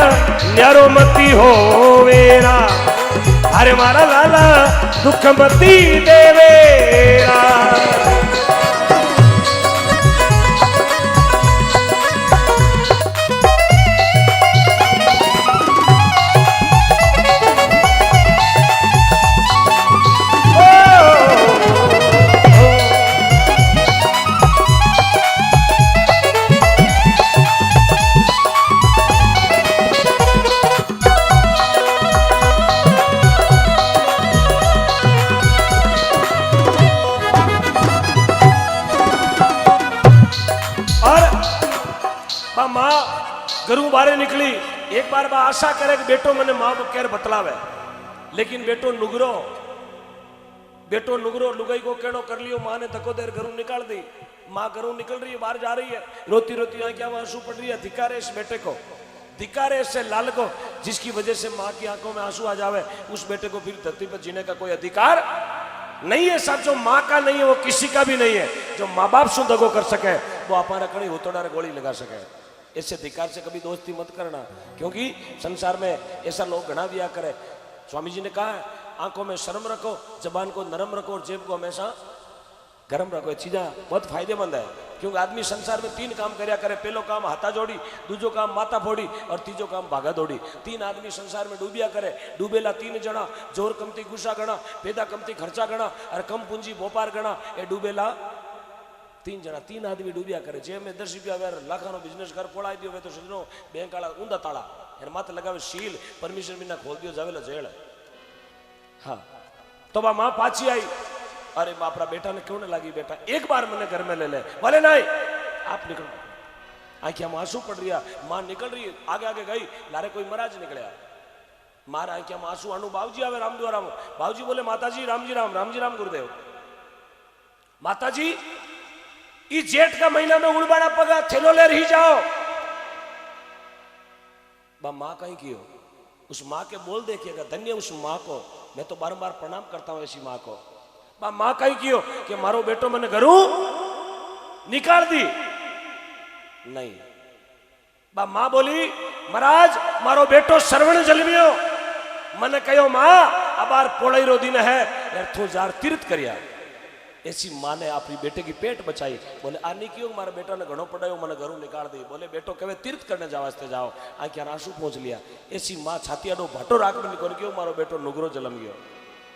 न्यारो मती हो वेरा अरे मारा लाला दुख मती देवेरा। मां घरू बारे निकली एक बार बा आशा करे कि बेटो मने मां को केर बतलावे लेकिन बेटो नुगरो लुगाई को केड़ो कर लियो। मां ने धक्को देर घरू निकाल दी। मां घरू निकल रही है बाहर जा रही है रोती रोती आंखें में आंसू पड़ रही है। धिकारे इस बेटे को धिकारे इससे लाल को जिसकी वजह से मां की आंखों में आंसू आ जावे उस बेटे को फिर धरती पर जीने का कोई अधिकार नहीं है। सब जो मां का नहीं है वो किसी का भी नहीं है। जो माँ बाप से दगो कर सके वो अपना कड़ी होतोड़ा गोली लगा सके। इससे धिकार से कभी दोस्ती मत करना क्योंकि संसार में ऐसा लोग घना दिया करे। स्वामी जी ने कहा है आंखों में शर्म रखो जबान को नरम रखो और जेब को हमेशा गर्म रखो। चीजा बहुत फायदेमंद है क्योंकि आदमी संसार में 3 काम करया करे। पहलो काम हाथा जोड़ी दूजो काम माथा फोड़ी और तीजो काम भागा दौड़ी। 3 आदमी संसार में डूबिया करे। डूबेला 3 जना जोर कमती गुस्सा गणा पैदा कमती खर्चा गणा और कम पूंजी व्यापार गणा ए डूबेला 3 जना 3 आदमी डूबिया करे। जे में 10 रुपया वेर लाखानो बिजनेस कर पोड़ाई दियो वे तो समझो बैंक वाला ऊंधा ताला एर माथ लगावे सील परमिशन बिना खोल दियो जावेला जेल। हाँ तो बा मां पाछी आई अरे बापरा बेटा ने क्यों न लगी बेटा एक बार मैंने घर में ले ले बोले नहीं आप निकलो। आंखिया में आंसू पड़ रहा मां निकल रही आगे आगे गई लारे कोई महाराज निकले मारा आंखिया में आंसू आनू बाबूजी आवे राम द्वारा बाबूजी बोले माताजी राम जी राम गुरुदेव। माताजी इस जेठ का महीना में उड़बाड़ा पगा थेलो ले रही जाओ। मां कहीं की हो उस मां के बोल देखिएगा धन्य उस मां को मैं तो बारंबार प्रणाम करता हूं ऐसी मां को। मां कहीं की हो कि मारो बेटो मैंने घरू निकाल दी नहीं। मां बोली महाराज मारो बेटो श्रवण जलमियो मैंने कहो मां अबार पोड़ई रो दिन है यार थो जार तीर्थ करिया। ऐसी मां ने अपनी बेटे की पेट बचाई। बोले आनी क्यों मारा बेटा ने घणो पढ़ायो मैंने घरों निकाल दी। बोले बेटो कहे तीर्थ करने जावास्ते जाओ आंखिया आंसू पहुंच लिया। ऐसी मां छातियाडो भाटो राख में निकल क्यों मारो बेटो नुगरो जलम गयो।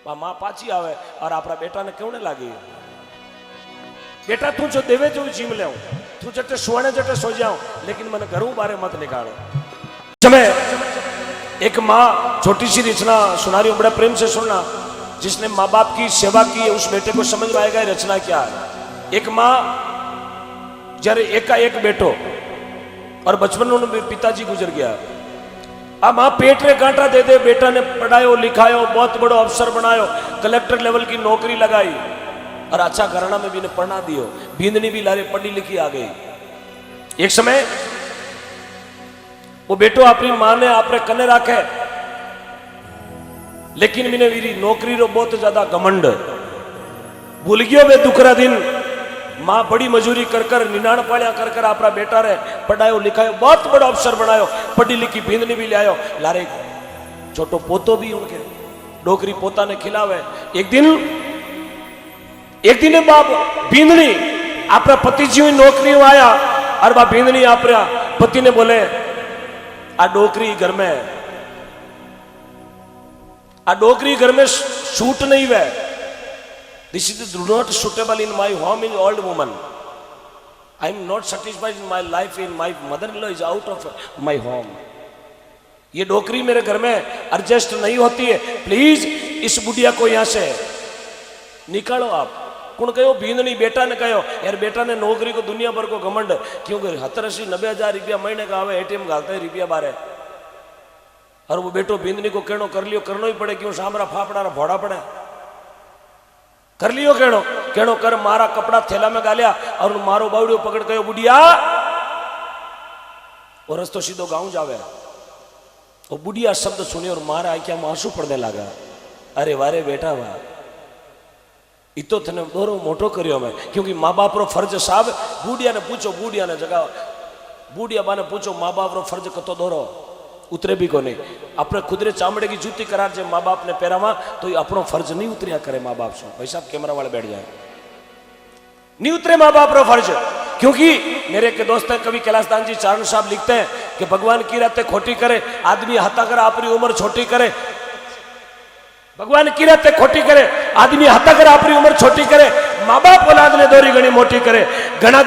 मां पाची आवे और अपना बेटा ने क्यों ने लागी बेटा तू जो देवे जो जीम ले तू जटे सोने जटे सो जाओ लेकिन मैंने घरों बारे मत निकाल। समय एक माँ छोटी सी रचना सुना रही हूं बड़े प्रेम से सुनना जिसने माँ बाप की सेवा की है उस बेटे को समझ में आएगा रचना क्या है। एक माँ जरे एक बेटो और बचपन में पिताजी गुजर गया। अब मां पेट रे कांटा दे दे बेटा ने पढ़ायो लिखायो बहुत बड़ो अफसर बनायो कलेक्टर लेवल की नौकरी लगाई और अच्छा घराना में भी ने पढ़ना दियो। बींदनी भी लारे पढ़ी लिखी आ गई। एक समय वो बेटो अपनी मां ने आपने कने राखे लेकिन मैंने मेरी नौकरी रो बहुत ज्यादा घमंड भूल गयो वे दुखरा दिन माँ बड़ी मजूरी कर कर निनाण पालिया कर कर अपना बेटा रे पढ़ायो लिखायो बहुत बड़ा अफसर बनायो पढ़ी लिखी बींदनी भी लायो लारे छोटो पोतो भी उनके डोकरी पोता ने खिलावे एक दिन बाप बींदनी अपना पति जी नौकरी आया और बा बींदनी अपना पति ने बोले आ डोकरी घर में शूट नहीं way this is not suitable in my home in old woman I am not satisfied in my life in my mother in law is out of my home ये डोकरी मेरे घर में एडजस्ट नहीं होती है प्लीज इस बुढ़िया को यहां से निकालो आप कौन कहो बींदनी बेटा ने कहो यार बेटा ने नौकरी को दुनिया भर को घमंड क्योंकि 70-80-90 रुपया महीने का आवे एटीएम घालते हैं रुपया बारे और वो बेटो बींदनी को कहनो कर लियो करनो ही पड़े क्यों सामरा फाफड़ा भोड़ा पड़े कर लियो कहनो कर मारा कपड़ा थैला में गालिया और मारो बावड़ियो पकड़ कहो बुढ़िया और रस्तो सीधो गांव जावे वो बुढ़िया शब्द सुनी और मारा क्या आंसू पड़ने लगा अरे वारे बेटा वाह इतो थने दोरो मोटो करियो मैं क्योंकि माँ बाप रो फर्ज साहब बूढ़िया ने पूछो बूढ़िया ने जगह बूढ़िया बा ने पूछो माँ बाप रो फर्ज कतो दोरो उतरे भी को नहीं अपने खुदरे चामड़े की जूती करार जे माँ बाप ने पहरावा तो ये अपनो फर्ज नहीं उतरिया करे माँ बाप से भाई साहब कैमरा वाले बैठ जाए नहीं उतरे माँ बाप रो फर्ज क्योंकि मेरे के दोस्त हैं कवि कैलाशदान जी चारण साहब लिखते हैं कि भगवान की रहते खोटी करे आदमी हत्या करे अपनी उम्र छोटी करे भगवान की रहते खोटी करे आदमी हत्या करे अपनी उम्र छोटी करे माँ बाप औलाद ने दोरी गणी मोटी करे घना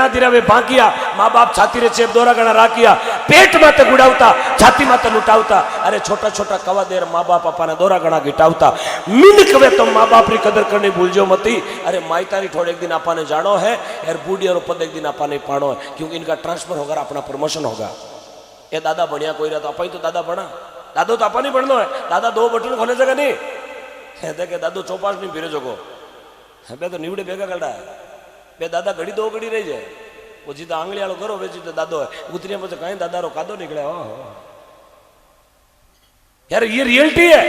दिरावे बांकिया माँ बाप छाती रे चेप दोरा गणा राखिया पेट माते गुड़ावता छाती माते लुटावता अरे छोटा छोटा कवा देर माँ बाप अपने दोरा गणा गिटावता मिन कवे तो माँ बाप री कदर करनी भूलजो मती अरे मायतारी थोड़े एक दिन आपने जानो है यार बूढ़ी और पद एक दिन आपने पानो है क्योंकि इनका ट्रांसफर होगा अपना प्रमोशन होगा ये दादा बढ़िया कोई रहता अपन तो दादा बना दादो तो आपा नहीं बढ़नो है दादा 2 बटन खोले जगह नहीं देखे दादो चौपास नहीं फिरे जगो बे तो निवड़े बेगा कड़ा है बे दादा घड़ी 2 घड़ी रही जाए वो जीता आंगली वालों करो वे जीता दादो है उतरिया में कहीं दादा रो कादो निकले हो यार ये रियलिटी है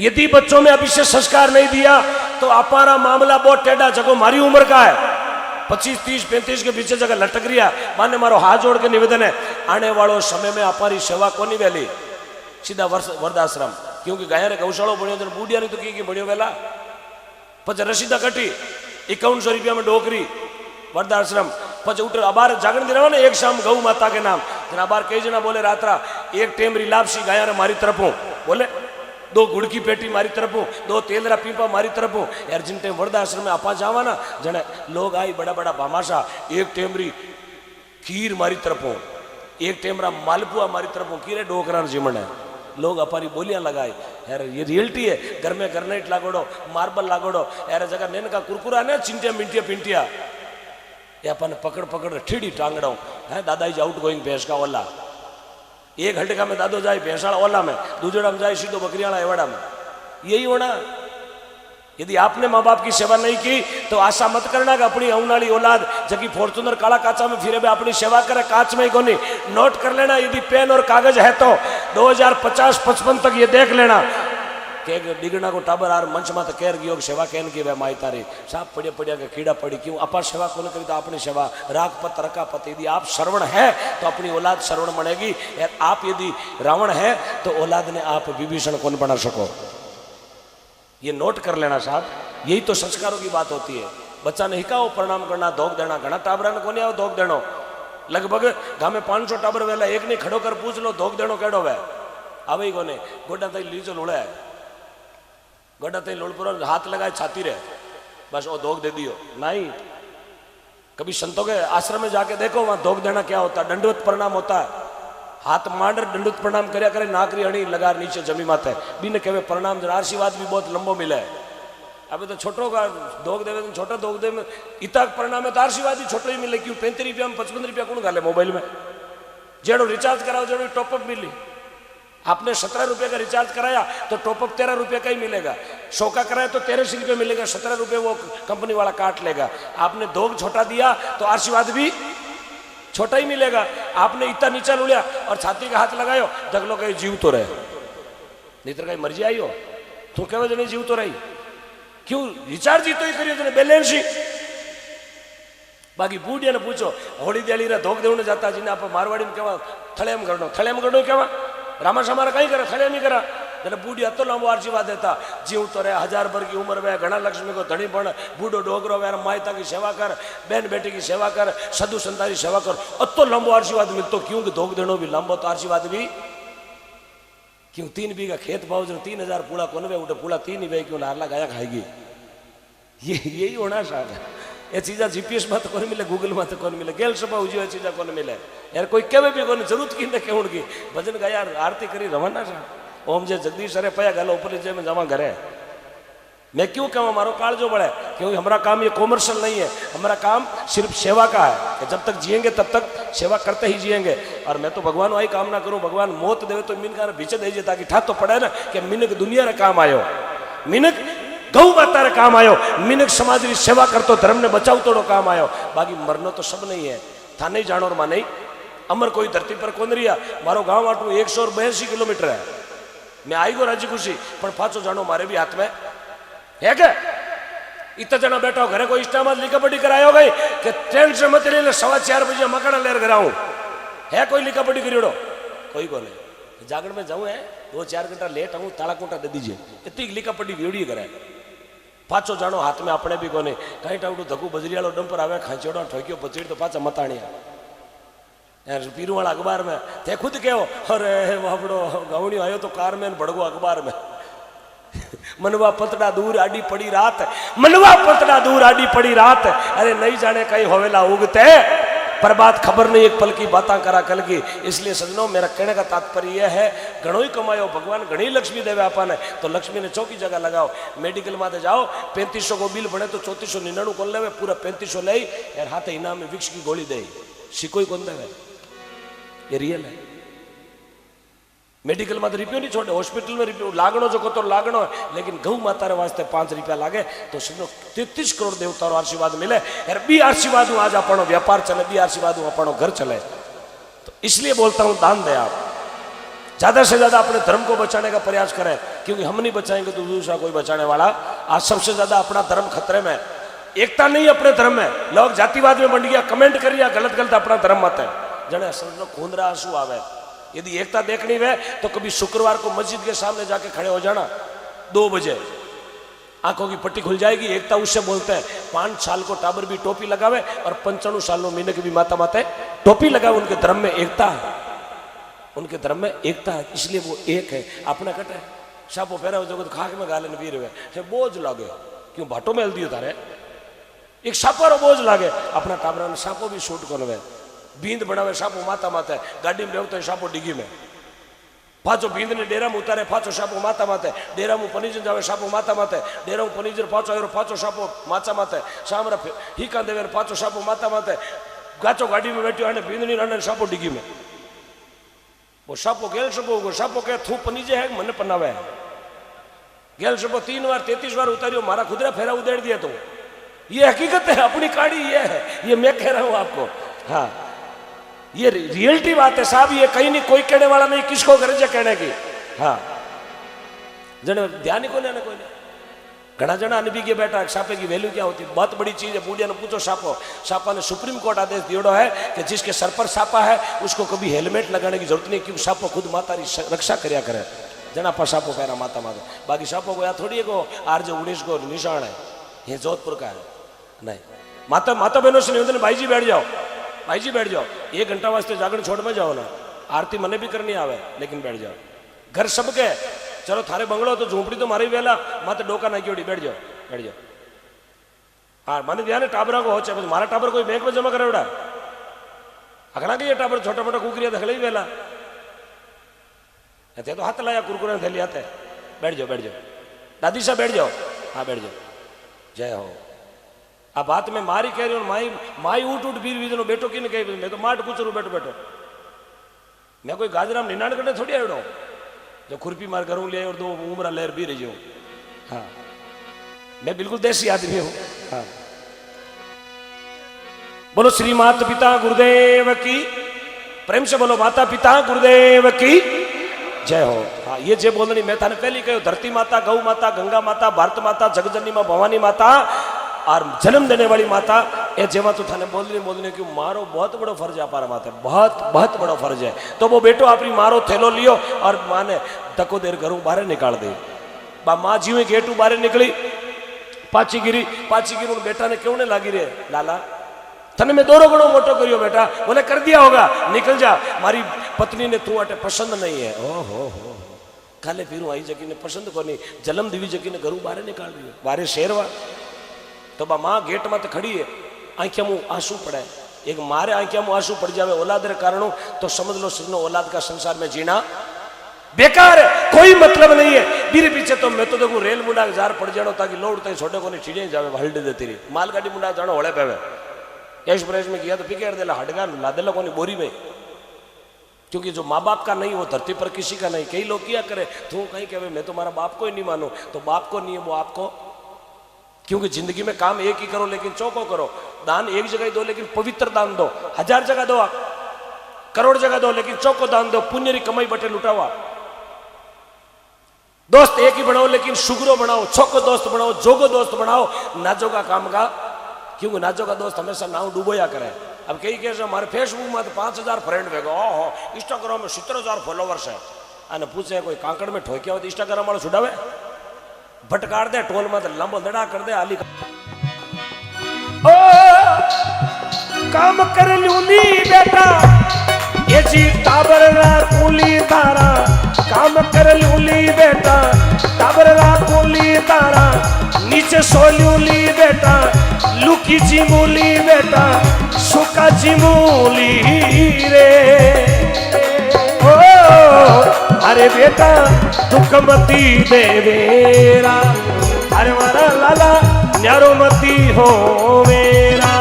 यदि बच्चों में अभी से संस्कार नहीं दिया तो अपारा मामला बहुत टेढ़ा जगो मारी उम्र का है 25, 30, 35 के पीछे जगह लटक रिया माने मारो हाथ जोड़ के निवेदन है आने वालों समय में अपारी सेवा को नहीं वेली सीधा वर्धाश्रम क्योंकि गाया गौशाला बनियो तो बूढ़िया नहीं तो की बनियो वेला पच रसीदा कटी 5100 रुपया में डोकरी वर्धाश्रम पच उठ अबार जागरण दिना ने एक शाम गौ माता के नाम जना अबार कई जना बोले रात्रा एक टेमरी लापसी गाया ने मारी तरफ बोले 2 गुड़ की पेटी मारी तरफ 2 तेलरा पीपा मारी तरफ यार जिन टाइम वर्धाश्रम में आपा जावा ना जने लोग आई बड़ा बड़ा भामाशा एक टेमरी खीर मारी तरफ एक टेमरा मालपुआ मारी तरफ कीरे डोकरा जिमण है लोग अपारी बोलियां लगाए यार ये रियलिटी है घर में ग्रेनाइट लागोड़ो मार्बल लागोड़ो यार जगह नेन का कुरकुरा ने चिंटिया मिंटिया पिंटिया ये अपन पकड़ पकड़ ठीड़ी टांगड़ो है दादाजी आउट गोइंग भैंस का ओला 1 घंटे में दादो जाए भैंसाड़ा ओला में दूजड़ा में जाए सीधो बकरियाला एवाड़ा में यही होना यदि आपने माँ बाप की सेवा नहीं की तो आशा मत करना कि अपनी औनाली औलाद जबकि फॉर्चूनर काला काचा में फिरे भी अपनी सेवा करे कांच में ही कोनी नोट कर लेना यदि पेन और कागज है तो 2050-55 तक ये देख लेना कि डिगना को टाबर आर मंच में केर गयो सेवा केन की वे माई तारी साफ पड़िया पड़िया के कीड़ा पड़ी क्यों अपा सेवा को करी तो अपनी सेवा राग पत रका पत यदि आप श्रवण है तो अपनी औलाद श्रवण बनेगी आप यदि रावण है तो औलाद ने आप विभीषण कौन बना सको ये नोट कर लेना साहब यही तो संस्कारों की बात होती है बच्चा ने हिकाओ प्रणाम करना धोक देना घना टाबरा ने कोनी आओ धोक देनो लगभग गामे 500 टाबर वेला एक ने खड़ो कर पूछ लो धोक देनो केड़ो वे आवे ही कोने गोडा तई लीचो लोड़े गोडा तई लोड़ पर हाथ लगाए छाती रे बस वो धोक दे दियो नहीं कभी संतों के आश्रम में जाके देखो वहां धोक देना क्या होता है दंडवत प्रणाम होता है हाथ मांडर दंडुत प्रणाम करया करे नाकरी हणी लगा नीचे जमी माथे बिन कहे प्रणाम जरा आशीर्वाद भी बहुत लंबो मिले अबे तो छोटो का धोक देवे तो छोटा धोक दे में इतना प्रणाम है तो आशीर्वाद ही छोटो ही मिले क्यों 35 रुपया में 55 रुपया कौन गाले मोबाइल में जेड़ो रिचार्ज कराओ जेड़ो टॉपअप मिली आपने 17 रुपये का रिचार्ज कराया तो टॉपअप 13 रुपये का ही मिलेगा 100 का कराया तो 1300 रुपये मिलेगा 17 रुपये वो कंपनी वाला काट लेगा आपने धोक छोटा दिया तो आशीर्वाद भी छोटा ही मिलेगा आपने इतना नीचा लुलिया और छाती का हाथ लगायो जगलो कहीं जीव तो रहे नहीं तो कहीं मर्जी आई हो तू कहे नहीं जीव तो रही क्यों रिचार्ज ही तो ही करियो तने बैलेंस ही बाकी बूढ़िया ने पूछो होली दियाली रे धोक देवने जाता जिने आप मारवाड़ी में केवा थळेम करनो केवा रामा समारा कहीं करे थळेम ही करा जने बूढ़िया तो लांबो आशीर्वाद देता जीव तो रे 1000 वर की उम्र में घना लक्ष्मी को धनी पण बूढ़ो डोगरो वे मायता की सेवा कर बहन बेटी की सेवा कर साधु संतारी सेवा कर अतो लंबो आशीर्वाद मिलतो क्यों कि धोक देनो भी लंबो तो आशीर्वाद भी क्यों 3 बीघा खेत भाव जो 3000 पूला कोन वे उठे पूला 3 ही वे क्यों लारला गाया खाएगी यही होना साहब ये चीज़ा जीपीएस में तो कौन मिले गूगल में तो कौन मिले गेल सभा उजी चीज़ा कौन मिले यार कोई केवे भी कौन जरूरत की न केवण की भजन गा यार आरती करी रवाना सा ओम जे जगदीश अरे पया गालो ऊपर जे में जावा घरे मैं क्यों कहूँ हमारो काल जो बढ़े क्योंकि हमारा काम ये कॉमर्शियल नहीं है हमारा काम सिर्फ सेवा का है कि जब तक जिएंगे तब तक सेवा करते ही जिएंगे और मैं तो भगवान वही कामना करूँ भगवान मौत देवे तो मिन का बीचे दीजिए ताकि ठा तो पड़े ना कि मिनक दुनिया रे काम आयो मिनक गौ माता रे काम आयो मिनक समाज री सेवा करतो धर्म ने बचाव तोड़ो काम आयो बाकी मरनो तो सब नहीं है था नहीं जानो मा नहीं अमर कोई धरती पर कौन रिया मारो गांव आटू 182 किलोमीटर है मैं आई गो राजी खुशी पर पाचो जानो मारे भी हाथ में है क्या इतना जना बैठा हो घरे कोई इष्टा लिखा पढ़ी करायो गई कि ट्रेन से मत ले 4:15 बजे मकाना लेर घर आऊं है कोई लिखा पढ़ी करियोड़ो कोई को नहीं जागरण में जाऊं है 2-4 घंटा लेट आऊं ताला कोटा दे दीजिए इतनी लिखा पढ़ी व्योड़ी करे पाचो जानो हाथ में अपने भी कोने कहीं टाउडू धकू बजरियालो डंपर आवे खांचोड़ो ठोक्यो पचीड़ तो पाचा मताणिया यार पीरू वाला अखबार में ते खुद कहो अरे बापड़ो गावड़ियो आयो तो कार में भड़गो अखबार में मनवा पतड़ा दूर आडी पड़ी रात मनवा पतड़ा दूर आडी पड़ी रात अरे नहीं जाने कहीं होवेला उगते पर बात खबर नहीं एक पल की बात करा कल की इसलिए सजनों मेरा कहने का तात्पर्य यह है घणो ही कमायो भगवान घणी लक्ष्मी देवे आपने तो लक्ष्मी ने चौकी जगह लगाओ मेडिकल में जाओ 3500 को बिल बने तो 3499 कौन लेवे पूरा 3500 ले यार हाथ इनाम में विक्स की गोली दे सिकोई कौन देवे ये रियल है मेडिकल में तो रुपये नहीं छोड़े हॉस्पिटल में रुपये लागणो जो को तो लागणो है लेकिन गौ माता रे वास्ते 5 रुपया लागे तो समझो 33 करोड़ देवताओं आशीर्वाद मिले यार बी आशीर्वाद आज अपनो व्यापार चले बी आशीर्वाद अपनो घर चले तो इसलिए बोलता हूं दान दे आप ज्यादा से ज्यादा अपने धर्म को बचाने का प्रयास करें क्योंकि हम नहीं बचाएंगे तो दूसरा कोई बचाने वाला आज सबसे ज्यादा अपना धर्म खतरे में एकता नहीं अपने धर्म में लोग जातिवाद में बंट गया कमेंट करिए गलत गलत अपना धर्म मत है जने समझो खूंदरा आंसू आवे यदि एकता देखनी है तो कभी शुक्रवार को मस्जिद के सामने जाके खड़े हो जाना 2 बजे आंखों की पट्टी खुल जाएगी एकता उससे बोलते हैं 5 साल को टाबर भी टोपी लगावे और 95 सालों महीने की भी माता माता टोपी लगावे उनके धर्म में एकता है उनके धर्म में एकता है इसलिए वो एक है अपना कटे सापो फेरा जो खाक में गाले वीर हुए बोझ लागे क्यों भाटो में हल्दी तारे एक सापो बोझ लागे अपना टाबरा ने सापो भी शूट कर बींद बनावे सापो माता माते गाड़ी में बेवते सापो डिगी में पाचो बींद ने डेरा में उतारे पाचो सापो माता माते डेरा में पनीजर जावे सापो माता माते डेरा में पनीजर पाचो आयो पाचो सापो माचा माते सामरा हिका देवे पाचो सापो माता माते गाचो गाड़ी में बैठो आने बींदनी आने सापो डिगी में वो सापो गेल सपो वो सापो के थू पनीजे है मन पनावे गेल सपो 3 बार 33 बार उतारियो मारा खुदरा फेरा उधेड़ दिया तो ये हकीकत है अपनी काड़ी ये है ये मैं कह रहा हूं आपको हाँ ये रियलिटी बात है साहब ये कहीं नहीं कोई कहने वाला नहीं किसको गरज है कहने की हाँ जने ध्यान ही कोने कोई घना जना अनबी के बैठा सापे की वैल्यू क्या होती है बहुत बड़ी चीज है बूढ़िया ने पूछो सापा ने सुप्रीम कोर्ट आदेश दियोड़ो है कि जिसके सर पर सापा है उसको कभी हेलमेट लगाने की जरूरत नहीं क्योंकि सापो खुद माता रक्षा करया करे जना पर सापो पैरा माता माता बाकी सापो को यहाँ थोड़ी को RJ 19 को निशान है ये जोधपुर का है नहीं माता माता बहनों से निवेदन भाई जी बैठ जाओ भाई जी बैठ जाओ 1 घंटा वास्ते जागरण छोड़ में जाओ ना आरती मने भी करनी आवे लेकिन बैठ जाओ घर सबके चलो थारे बंगलो तो झोंपड़ी तो मारी वेला मत डोका ना क्यों बैठ जाओ हाँ मैंने ध्यान है टाबरा को हो मारा टाबर कोई बैंक में जमा करे उड़ा अगला के ये टाबर छोटा मोटा कुकरिया दखले ही वेला थे तो हाथ लाया कुरकुरे थैली आते बैठ जाओ दादी साहब बैठ जाओ हाँ बैठ जाओ जय हो आ बात में मारी कह रही हूँ माई माई उठ बीर बीजनो बेटो की कही मैं तो माट पूछू बैठो मैं कोई गाजराम निनाण करने थोड़ी आयो जो खुरपी मार घरों ले और 2 उमरा लहर भी रही हूँ हाँ मैं बिल्कुल देसी आदमी हूँ हाँ बोलो श्री माता पिता गुरुदेव की प्रेम से बोलो माता पिता गुरुदेव की जय हो। हाँ ये जे बोलनी मैं थाने पहली कहो, धरती माता, गौ माता, गंगा माता, भारत माता, जगजननी मां भवानी माता और जन्म देने वाली माता, ये जेवा तो थाने बोलने क्यों मारो बहुत बड़ो फर्ज है अपार माता, बहुत बहुत बड़ो फर्ज है। तो वो बेटो अपनी मारो थैलो लियो और माँ ने धक्को देर घरों बाहर निकाल दी। बा माँ जीवे गेटू बाहर निकली, पाची गिरी बेटा ने क्यों ने लागी रे लाला तने मैं दोरो गणो मोटो करियो बेटा, बोले कर दिया होगा, निकल जा, मारी पत्नी ने तू अटे पसंद नहीं है। ओ हो काले फिरू आई जगी ने पसंद को नहीं, जलम दिवी जगी ने घरों बाहर निकाल रही है, बाहर शेरवा। तो बा माँ गेट में तो खड़ी है, आंखिया मुंह आंसू पड़े, एक मारे आंखिया मुंह आंसू पड़ जावे औलाद रे कारणों, तो समझ लो सिर्फ औलाद का संसार में जीना बेकार है, कोई मतलब नहीं है। मेरे पीछे तो मैं तो देखो रेल मुंडा जार पड़ जानो ताकि लोड तक छोटे को नहीं चीजें जावे, हल्डी देती रही मालगाड़ी मुंडा जानो होले पे एक्सप्रेस में किया तो पिकेट देला हटगा ला देला कोनी बोरी में, क्योंकि जो माँ बाप का नहीं वो धरती पर किसी का नहीं। कई लोग क्या करे, तू कहीं कहे मैं तुम्हारा बाप को ही नहीं मानू, तो बाप को नहीं है वो आपको, क्योंकि जिंदगी में काम एक ही करो लेकिन चौको करो, दान एक जगह ही दो लेकिन पवित्र दान दो, 1000 जगह दो, करोड़ जगह दो लेकिन चौको दान दो, पुण्य री कमाई बटे लुटावा। दोस्त एक ही बनाओ लेकिन शुगरो बनाओ, चौको दोस्त बनाओ, जोगो दोस्त बनाओ, नाजो का काम का, क्योंकि नाजो का दोस्त हमेशा नाव डूबोया करे। अब कई कहे हमारे फेसबुक में तो 5000 फ्रेंड भेगो, ओहो इंस्टाग्राम में 70,000 फॉलोवर्स है, अने पूछे कोई कांकड़ में ठोक्या हो तो इंस्टाग्राम वालों छुड़ावे, भटकार दे टोल में तो लंबो दड़ा कर दे आली। ओ काम कर लूली बेटा ये जी टाबरला कुली तारा, काम कर लूली बेटा टाबरला कुली तारा, नीचे सोलूली बेटा लुकी चिमूली बेटा सुका चिमूली रे। ओ अरे बेटा दुख मती देवेरा, अरे मारा लाला न्यारो मती हो मेरा।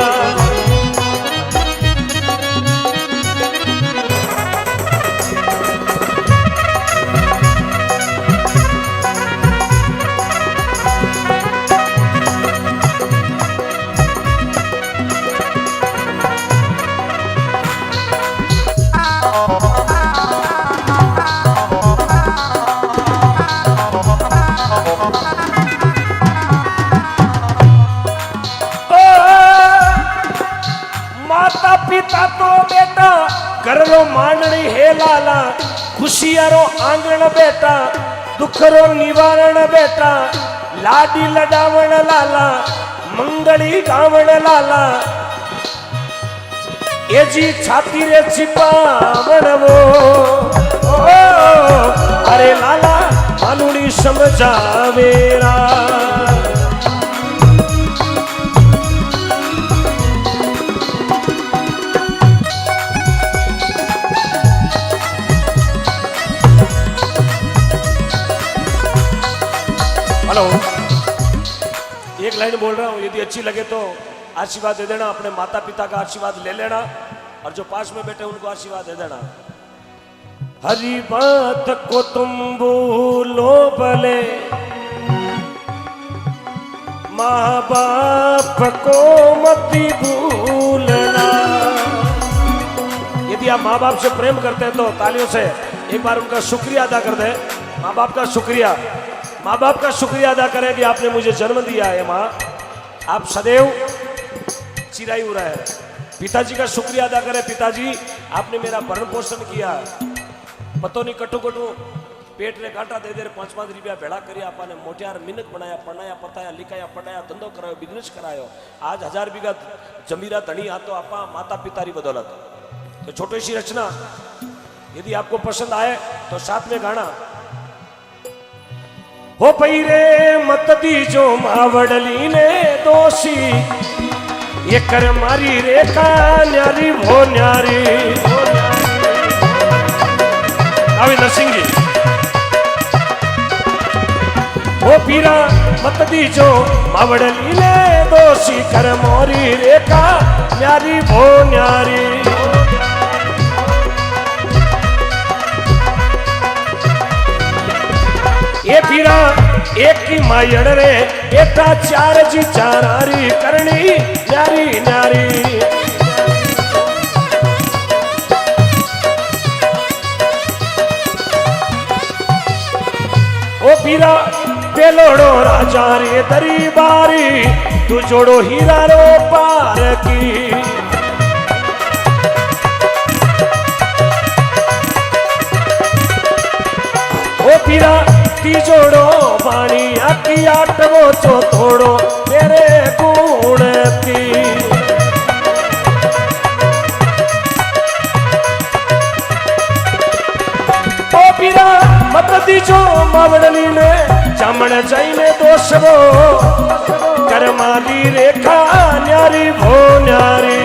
करलो मांडणी हे लाला, खुशियारो आंगण बेटा, दुखरो निवारण बेटा, लाडी लडावण लाला, मंगली गावण लाला, ये जी छाती रे छिपावण वो। अरे लाला मानुड़ी समझावेरा। हेलो, एक लाइन बोल रहा हूँ, यदि अच्छी लगे तो आशीर्वाद दे देना, अपने माता पिता का आशीर्वाद ले लेना और जो पास में बैठे उनको आशीर्वाद दे देना। हरी बात को तुम भूलो भले, माँ बाप को मत भूलना। यदि आप माँ बाप से प्रेम करते हैं तो तालियों से एक बार उनका शुक्रिया अदा कर दे। माँ बाप का शुक्रिया, माँ बाप का शुक्रिया अदा करें कि आपने मुझे जन्म दिया है। माँ आप सदैव चिरायु रहे। पिताजी का शुक्रिया अदा करें, पिताजी आपने मेरा भरण पोषण किया, पतो नहीं कटू कटू पेट ने कांटा दे दे 5-5 रुपया भेड़ा करी आपने मोटियार मिनक बनाया, पढ़ाया पताया, लिखाया पढ़ाया, धंधो करायो, बिजनेस करायो, आज 1000 बीघा जमीरा धनी आ तो आपा माता पिता री बदौलत। तो छोटी सी रचना यदि आपको पसंद आए तो साथ में गाना। हो पई रे मत दीजो मावड़ली ने दोषी, ये कर मारी रेखा न्यारी भो न्यारी। अभी नरसिंह जी, हो पीरा मत दीजो मावड़ली ने दोषी, कर मोरी रेखा न्यारी भो न्यारी। ये पीरा एक की मायड़ रे एटा 4 जी 4 करनी न्यारी न्यारी। दरी बारी तू जोड़ो हीरा रो पार की ओ पीरा ती जोड़ो पानी आकी आटवो चो थोड़ो तेरे गुण की ओ पीरा मत दीजो मावड़ली ने जामण जाइने दोषवो करमाली रेखा न्यारी भो न्यारी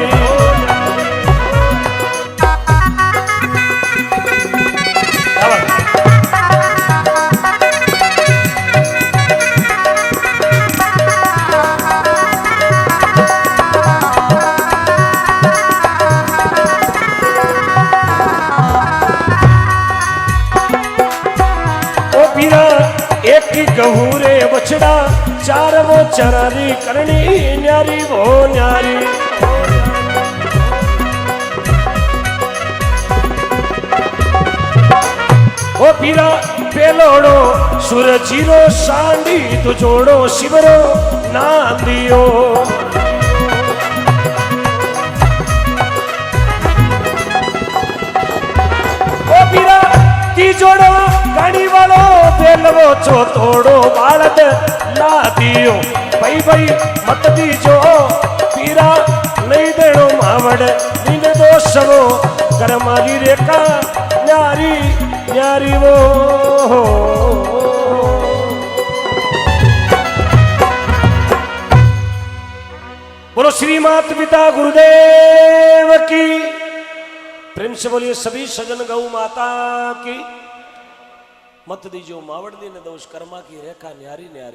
एक की गहूरे बछड़ा चार वो चरारी करनी न्यारी वो न्यारी ओ पीरा पेलोड़ो सूरजीरो सांडी तो जोड़ो शिवरो ना दियो ओ पीरा ती जोड़ो गाड़ी वालो बेलवो चो तोड़ो बालद ला दियो भाई भाई मत दीजो पीरा नहीं देनो मावड़ नीने दोषवो करमाली रेखा न्यारी न्यारी वो बोलो श्री मात पिता गुरुदेव की प्रेम से बोलिए सभी सजन गौ माता की मत दीजो मावड़ दी ने दोष कर्मा की रेखा न्यारी न्यारी।